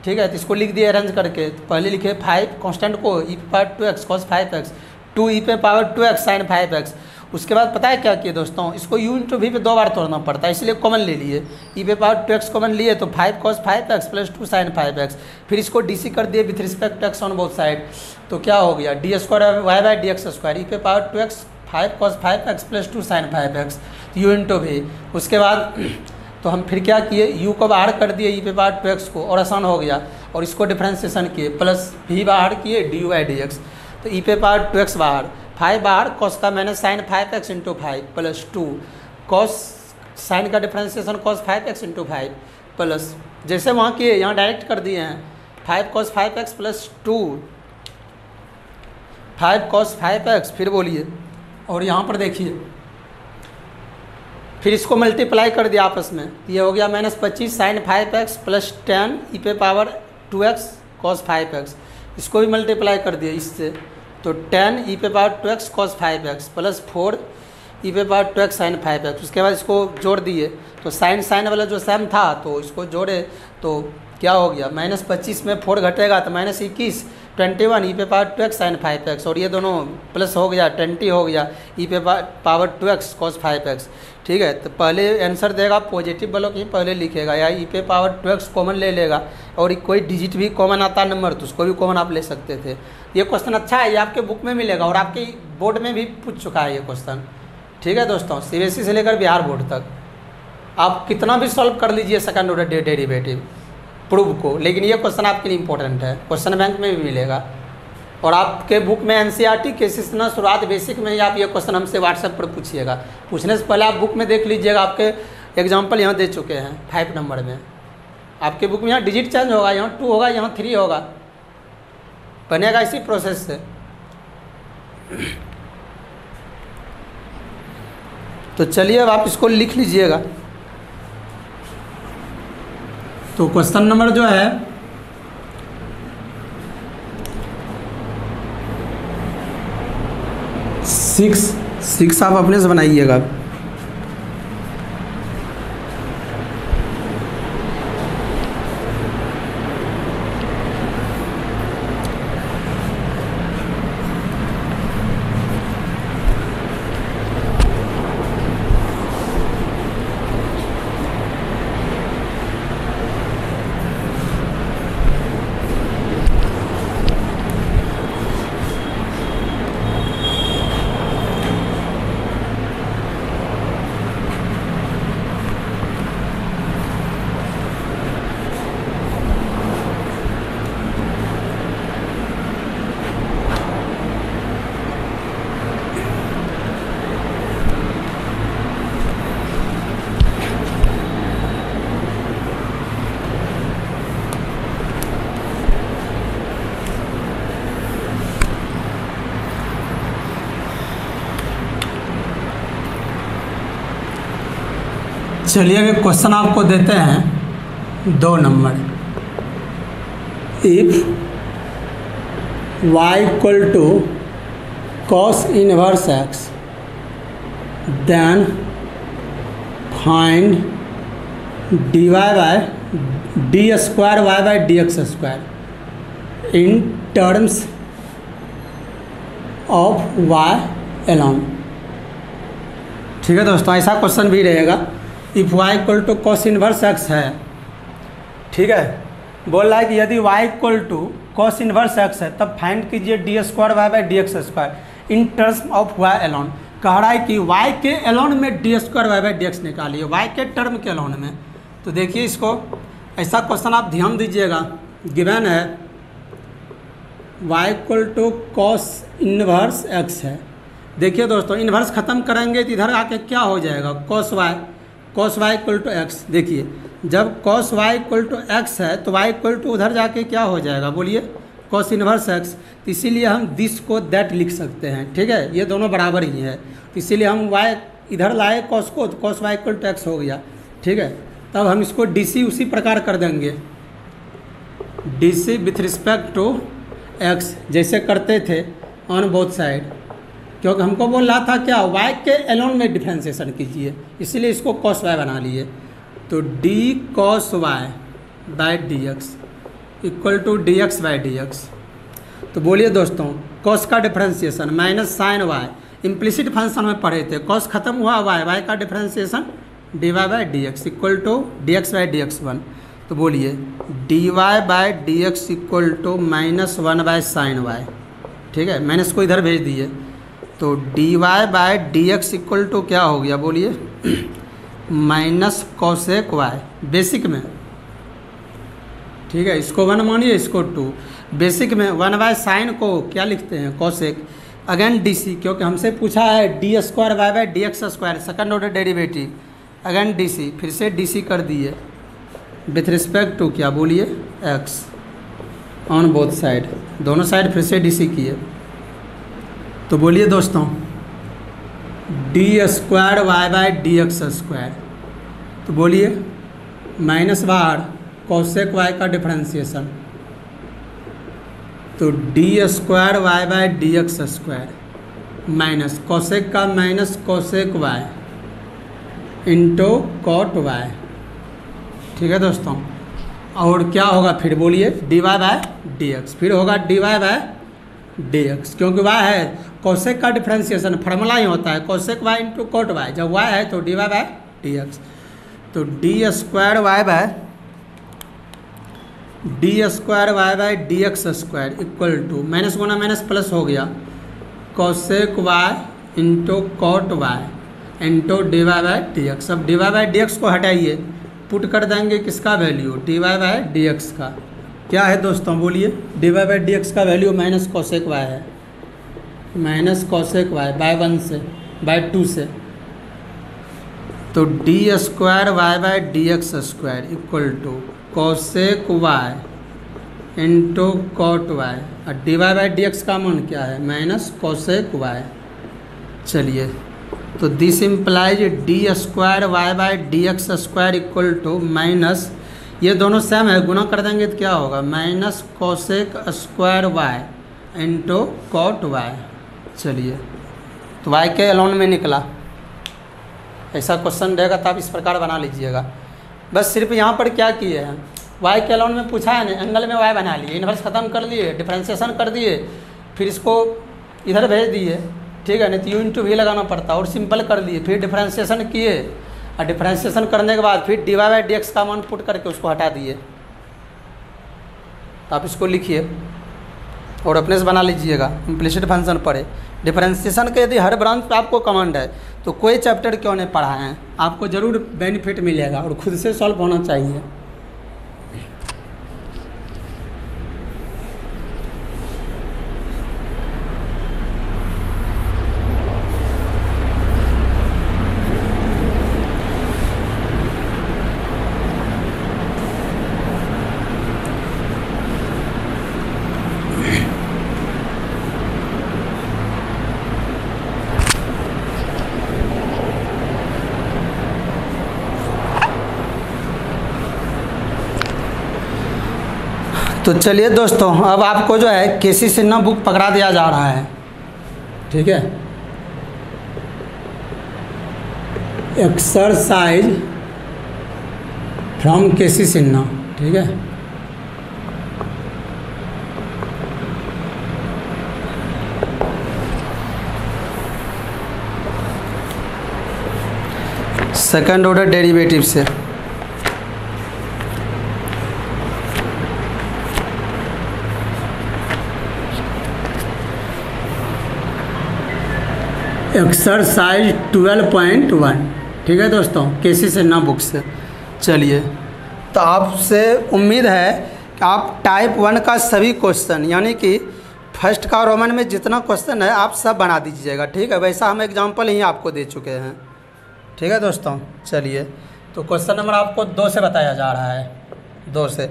ठीक है, तो इसको लिख दिए अरेंज करके, तो पहले लिखे 5 कांस्टेंट को ई पे power 2x cos 5x, 2 e पे पावर 2x sin 5x। उसके बाद पता है क्या किए दोस्तों, इसको u इंटू वी पे 2 बार तोड़ना पड़ता है, इसलिए कॉमन ले लिए, ई पे पावर 2x कॉमन लिए, तो 5 cos 5x plus 2 sin 5x, फिर इसको डी कर दिए with respect x on both side, तो क्या हो गया D square Y by D x square, E पे power 2x 5 cos 5x plus 2 sin 5x, u into V. उसके बाद तो हम फिर क्या किए, u को बाहर कर दिए ई पे पावर 2x को, और आसान हो गया, और इसको डिफ्रेंसिएशन किए, प्लस v बाहर किए D you by D x, तो ई पे पावर 2x बाहर, 5 बाहर, cos का minus sine 5x into 5 plus 2, cos sine का differentiation cos 5x into 5 plus, जैसे वहाँ किए यहाँ डायरेक्ट कर दिए हैं, 5 cos 5x plus 2, 5 cos 5x, फिर बोलिए, और यहाँ पर देखिए फिर इसको मल्टीप्लाई कर दिया आपस में, ये हो गया -25 साइन 5x प्लस 10 ई पे पावर 2x cos 5x, इसको भी मल्टीप्लाई कर दिया इससे, तो 10 ई पे power 2x cos 5x plus 4 ई पे पावर 2x sin 5x। उसके बाद इसको जोड़ दिए, तो साइन साइन वाला जो सेम था तो इसको जोड़े, तो क्या हो गया -25 में 4 घटेगा तो -21, 21 ई पे पावर 2x sin 5x, और ये दोनों प्लस हो गया 20 हो गया ई पे पावर 2x cos 5x। ठीक है, तो पहले आंसर देगा पॉजिटिव वालों की पहले लिखेगा, या ई पे पावर 2x कॉमन ले लेगा, और कोई डिजिट भी कॉमन आता नंबर तो उसको भी कॉमन आप ले सकते थे। ये क्वेश्चन अच्छा है, ये आपके बुक में मिलेगा और आपके बोर्ड में भी पूछ चुका है ये क्वेश्चन। ठीक है दोस्तों, सीबीएसई से लेकर बिहार बोर्ड तक आप कितना भी सॉल्व कर लीजिए सेकंड ऑर्डर डेरिवेटिव प्रूव को, लेकिन ये क्वेश्चन आपके लिए इंपॉर्टेंट है, क्वेश्चन बैंक में भी मिलेगा। और आपके बुक में एनसीईआरटी केसी सिन्हा शुरुआत बेसिक में ही आप ये क्वेश्चन हमसे व्हाट्सएप पर पूछिएगा। पूछने से पहले आप बुक में देख लीजिएगा, आपके एग्जाम्पल यहाँ दे चुके हैं 5 नंबर में। आपके बुक में यहाँ डिजिट चेंज होगा, यहाँ 2 होगा, यहाँ 3 होगा, बनेगा इसी प्रोसेस से। तो चलिए अब आप इसको लिख लीजिएगा। तो क्वेश्चन नंबर जो है 6 आप अपने से बनाइएगा। चलिए अगर क्वेश्चन आपको देते हैं 2 number, if y equal to cos inverse x then find dy by d square Y by D x square in terms of y alone. ठीक है दोस्तों, ऐसा क्वेश्चन भी रहेगा। If y equal to cos inverse x है, ठीक है, बोल रहा है कि यदि y equal to cos inverse x है तब फाइंड कीजिए d square Y by D x square in terms of y alone. कह रहा है कि y के एलोन में d square Y by D x निकालिए, y के टर्म के एलोन में। तो देखिए इसको, ऐसा क्वेश्चन आप ध्यान दीजिएगा। गिवन है y equal to cos inverse x है। देखिए दोस्तों, इन्वर्स ख़त्म करेंगे तो इधर आके क्या हो जाएगा, cos y equal to x. देखिए जब cos y equal to x है तो वाई इक्वल टू उधर जाके क्या हो जाएगा, बोलिए, कॉस इन्वर्स एक्स। तो इसीलिए हम दिस को दैट लिख सकते हैं। ठीक है, ये दोनों बराबर ही है, तो इसीलिए हम वाई इधर लाए कॉस को, तो cos y equal to x हो गया। ठीक है, तब हम इसको डी सी उसी प्रकार कर देंगे, D C with respect to x, जैसे करते थे ऑन बोथ साइड, क्योंकि हमको बोल रहा था क्या, y के एलोन में डिफ्रेंशिएशन कीजिए, इसीलिए इसको cos y बना लिए। तो d cos y by D x equal to d x by D x. तो बोलिए दोस्तों, cos का differentiation minus sine y, implicit function में पढ़े थे, cos खत्म हुआ y का differentiation d Y by D x equal to d x by D x 1। तो बोलिए D Y by D x equal to -1 by sine y। ठीक है, माइनस को इधर भेज दिए, तो D Y by D x equal to क्या हो गया, बोलिए, माइनस कॉसेक वाई बेसिक में। ठीक है, इसको 1 मानिए, इसको 2, बेसिक में 1 बाय साइन को क्या लिखते हैं, कॉसेक। अगेन डी सी, क्योंकि हमसे पूछा है D square Y by D x square, second order derivative. Again D C, फिर से डी सी कर दिए विथ रिस्पेक्ट टू क्या, बोलिए, एक्स ऑन बोथ साइड, दोनों साइड फिर से डी सी किए। तो बोलिए दोस्तों, D square Y by D x square, तो बोलिए माइनस बाहर कॉसेक वाई का डिफरेंशिएशन, तो D square Y by D x square minus cosec का minus cosec Y into cot Y. ठीक है दोस्तों, और क्या होगा फिर, बोलिए, D Y by D X, फिर होगा D Y by D x, क्योंकि वाई है, कॉसेक का डिफरेंशिएशन फार्मूला ही होता है cosec Y into cot y, जब वाई है तो D Y by D x. तो D square y by D x square equal to, minus गुना माइनस प्लस हो गया, cosec Y into cot y into d Y by D x. अब d Y by D x को हटाइए, पुट कर देंगे किसका value, d Y by D x का। क्या है दोस्तों, बोलिए, D Y by D x का वैल्यू माइनस कॉसेक वाई है, माइनस कॉसेक वाई बाय 1 से, बाय 2 से, तो D square Y by D x square equal to cosec y into cot y, और d Y by D x का मान क्या है, माइनस कोसेक वाई। चलिए, तो this implies d square Y by D x square equal to minus, ये दोनों सेम है, गुना कर देंगे तो क्या होगा, minus cosec square y into cot y. चलिए, तो वाई के अलोन में निकला, ऐसा क्वेश्चन रहेगा तो आप इस प्रकार बना लीजिएगा। बस सिर्फ यहाँ पर क्या किए हैं, वाई के अलोन में पूछा है ना, एंगल में वाई बना लिए, इन्वर्स ख़त्म कर लिए, डिफ्रेंशिएशन कर दिए, फिर इसको इधर भेज दिए, ठीक है, नहीं तो यू इंटू भी लगाना पड़ता, और सिंपल कर लिए, फिर डिफ्रेंशिएशन किए, और डिफ्रेंशिएशन करने के बाद फिर d Y by D x का मान पुट करके उसको हटा दिए। तो आप इसको लिखिए और अपने से बना लीजिएगा, इम्प्लिसिट फंक्शन पढ़े। डिफरेंशिएशन के यदि हर ब्रांच पे आपको कमांड है तो कोई चैप्टर क्यों नहीं पढ़ा है, आपको ज़रूर बेनिफिट मिलेगा और खुद से सॉल्व होना चाहिए। तो चलिए दोस्तों, अब आपको जो है केसी सिन्हा बुक पकड़ा दिया जा रहा है, ठीक है। एक्सरसाइज फ्रॉम केसी सिन्हा, ठीक है। सेकंड ऑर्डर डेरिवेटिव से एक्सरसाइज 12.1, ठीक है दोस्तों, केसी सिन्हा बुक से। चलिए, तो आपसे उम्मीद है कि आप टाइप 1 का सभी क्वेश्चन, यानी कि फर्स्ट का रोमन में जितना क्वेश्चन है आप सब बना दीजिएगा, ठीक है। वैसा हम एग्जांपल ही आपको दे चुके हैं, ठीक है दोस्तों। चलिए, तो क्वेश्चन नंबर आपको 2 से बताया जा रहा है, 2 से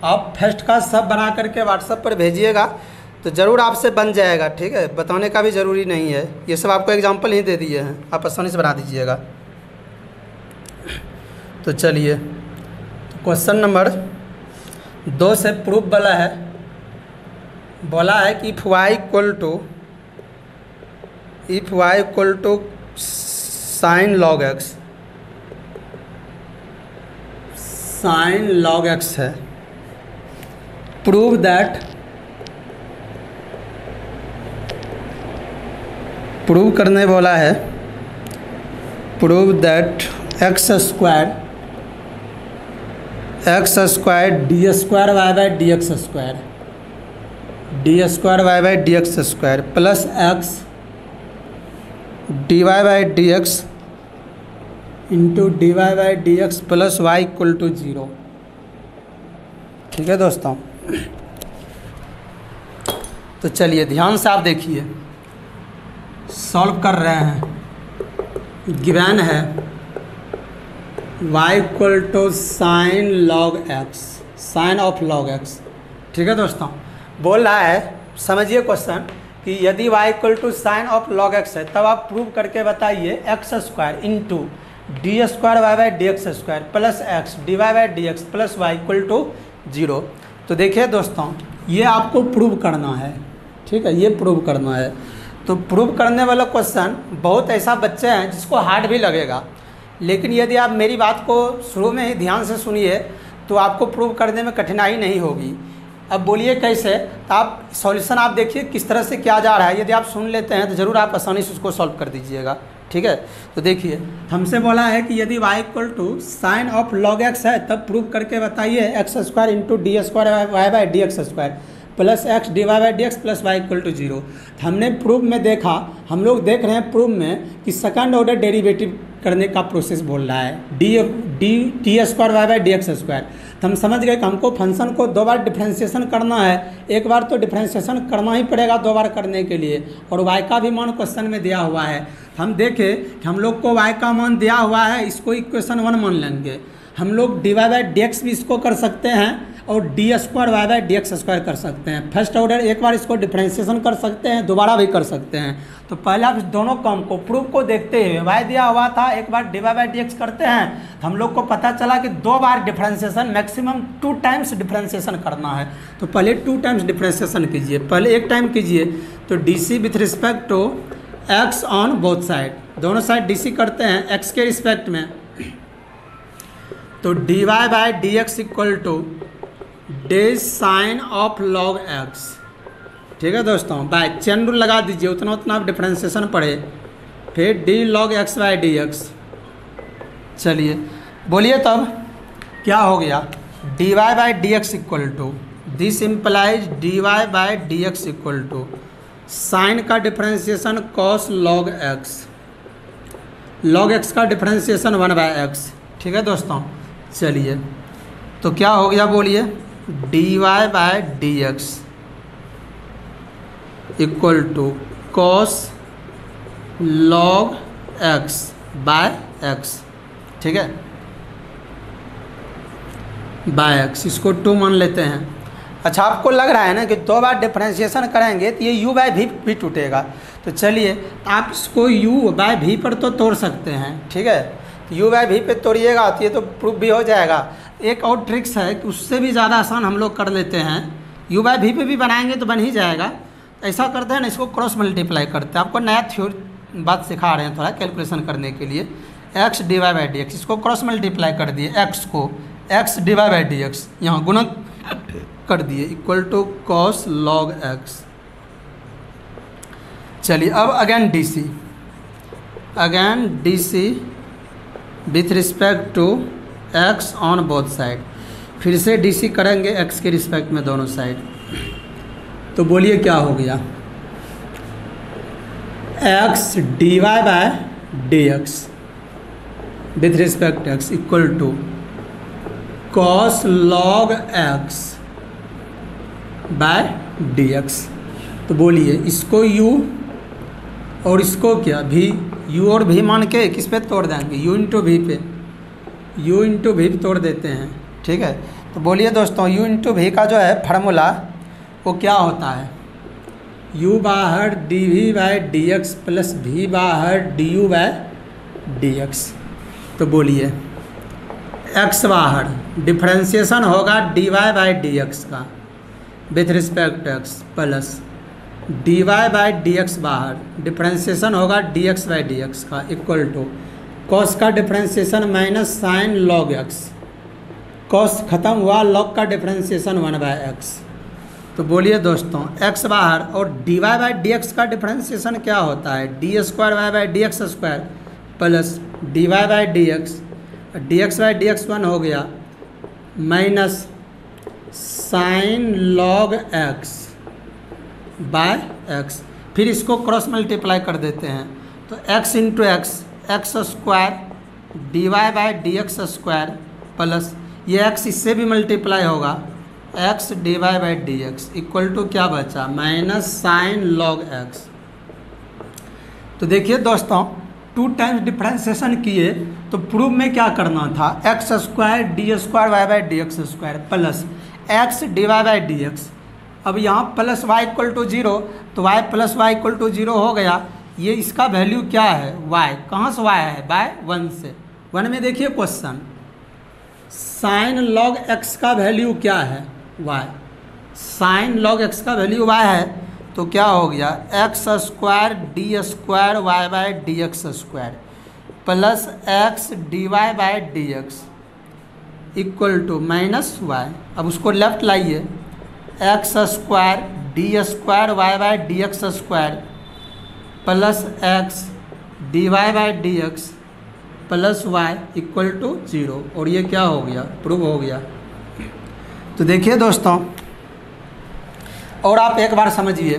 आप फर्स्ट का सब बना करके व्हाट्सएप पर भेजिएगा तो ज़रूर आपसे बन जाएगा, ठीक है। बताने का भी ज़रूरी नहीं है, ये सब आपको एग्जांपल ही दे दिए हैं, आप आसानी से बना दीजिएगा। तो चलिए, तो क्वेश्चन नंबर 2 से प्रूफ बोला है कि if y equal to sine log x है, प्रूव करने बोला है, prove that x square d square Y by D x square plus x d Y by D x into d Y by D x plus y equal to 0, ठीक है दोस्तों। तो चलिए ध्यान से आप देखिए, सॉल्व कर रहे हैं। गिवन है y equal to sine log x, sine of log x, ठीक है दोस्तों। बोल रहा है, समझिए क्वेश्चन, कि यदि y equal to sine of log x है तब आप प्रूव करके बताइए x square into d square Y by D x square plus x d Y by D x plus y equal to 0। तो देखिए दोस्तों, ये आपको प्रूव करना है, ठीक है, ये प्रूव करना है। तो प्रूव करने वाला क्वेश्चन बहुत ऐसा बच्चे हैं जिसको हार्ड भी लगेगा, लेकिन यदि आप मेरी बात को शुरू में ही ध्यान से सुनिए तो आपको प्रूव करने में कठिनाई नहीं होगी। अब बोलिए कैसे, तो आप सॉल्यूशन आप देखिए किस तरह से किया जा रहा है, यदि आप सुन लेते हैं तो ज़रूर आप आसानी से उसको सॉल्व कर दीजिएगा, ठीक है। तो देखिए, हमसे बोला है कि यदि y equal to sine of log x है तब प्रूव करके बताइए x square into d square Y by D x square plus x d Y by D x plus y equal to 0। हमने प्रूफ में देखा, हम लोग देख रहे हैं प्रूफ में कि सेकंड ऑर्डर डेरिवेटिव करने का प्रोसेस बोल रहा है, D square Y by D x square. तो हम समझ गए कि हमको फंक्शन को 2 बार डिफ्रेंशिएशन करना है। एक बार तो डिफ्रेंशिएशन करना ही पड़ेगा 2 बार करने के लिए, और वाई का भी मान क्वेश्चन में दिया हुआ है। हम देखें कि हम लोग को वाई का मान दिया हुआ है, इसको इक्वेशन 1 मान लेंगे। हम लोग d Y by D x भी इसको कर सकते हैं और d square Y by D x square कर सकते हैं। फर्स्ट ऑर्डर एक बार इसको डिफ्रेंशिएशन कर सकते हैं, दोबारा भी कर सकते हैं। तो पहले आप इस दोनों काम को प्रूफ को देखते हुए, वाई दिया हुआ था, एक बार d Y by D x करते हैं तो हम लोग को पता चला कि 2 बार डिफ्रेंशिएशन, मैक्सिमम 2 टाइम्स डिफ्रेंशिएशन करना है। तो पहले 2 टाइम्स डिफ्रेंशिएशन कीजिए, पहले 1 टाइम कीजिए। तो D C with respect to x on both side, दोनों साइड डी सी करते हैं एक्स के रिस्पेक्ट में। तो D Y by D x equal to d sine of log x. ठीक है दोस्तों, बाय चेन रूल लगा दीजिए, उतना उतना आप डिफ्रेंशिएशन पढ़े। फिर d log x by D x. चलिए बोलिए तब क्या हो गया, D Y by D x equal to, this implies d Y by D x equal to sine का differentiation cos log x, log x का डिफ्रेंशिएशन 1 बाय एक्स। ठीक है दोस्तों, चलिए तो क्या हो गया बोलिए, D Y by D x equal to cos log x by x. ठीक है, बाय एक्स, इसको 2 मान लेते हैं। अच्छा, आपको लग रहा है ना कि 2 बार डिफ्रेंशिएशन करेंगे तो ये u बाय वी भी टूटेगा। तो चलिए आप इसको u बाय वी पर तो तोड़ सकते हैं। ठीक है, तो u बाय वी पे तोड़िएगा तो ये तो प्रूफ भी हो जाएगा। एक और ट्रिक्स है कि उससे भी ज़्यादा आसान हम लोग कर लेते हैं, u बाय वी पे भी बनाएंगे तो बन ही जाएगा। ऐसा करते हैं ना, इसको क्रॉस मल्टीप्लाई करते हैं। आपको नया थ्योरी बात सिखा रहे हैं थोड़ा कैलकुलेशन करने के लिए। X d Y by D x, इसको क्रॉस मल्टीप्लाई कर दिए, एक्स को x d Y by D x यहाँ गुणा कर दिए equal to cos log x. चलिए अब again D C with respect to x on both side. फिर से डी सी करेंगे एक्स के रिस्पेक्ट में दोनों साइड। तो बोलिए क्या हो गया, x d Y by D x with respect x equal to cos log x by D x. तो बोलिए इसको u और इसको क्या v, u और v मान के किस पे तोड़ देंगे, u इंटू वी पे, u इंटू वी तोड़ देते हैं। ठीक है, तो बोलिए दोस्तों u इंटू वी का जो है फार्मूला वो क्या होता है, u बाहर D we by D x plus v बाहर D you by D x. तो बोलिए x बाहर डिफ्रेंशिएशन होगा D Y by D x का with respect x plus d Y by D x बाहर डिफ्रेंशिएशन होगा d x by D x का इक्वल टू कॉस का differentiation minus sine log x, cos खत्म हुआ, लॉग का डिफ्रेंशिएशन 1 बाय एक्स। तो बोलिए दोस्तों x बाहर और d Y by D x का डिफ्रेंशिएशन क्या होता है, D square Y by D x square plus d Y by D x, d x by D x 1 हो गया minus sine log x by x. फिर इसको क्रॉस मल्टीप्लाई कर देते हैं तो x into x square d Y by D x square plus ये x इससे भी मल्टीप्लाई होगा x d Y by D x equal to क्या बचा, माइनस साइन लॉग एक्स। तो देखिए दोस्तों 2 टाइम्स डिफ्रेंशिएशन किए तो प्रूफ में क्या करना था, x square d square Y by D x square plus x d Y by D x. अब यहाँ प्लस वाई इक्वल टू 0 तो y plus y equal to 0 हो गया। ये इसका वैल्यू क्या है, वाई, कहाँ से वाई है, बाय 1 से। 1 में देखिए क्वेश्चन, साइन लॉग एक्स का वैल्यू क्या है, वाई, साइन लॉग एक्स का वैल्यू वाई है। तो क्या हो गया, x square d square Y by D x square plus x d Y by D x equal to minus y. अब उसको लेफ्ट लाइए, x square d square Y by D x square plus x d Y by D x plus y equal to 0। और ये क्या हो गया, प्रूव हो गया। तो देखिए दोस्तों, और आप एक बार समझिए,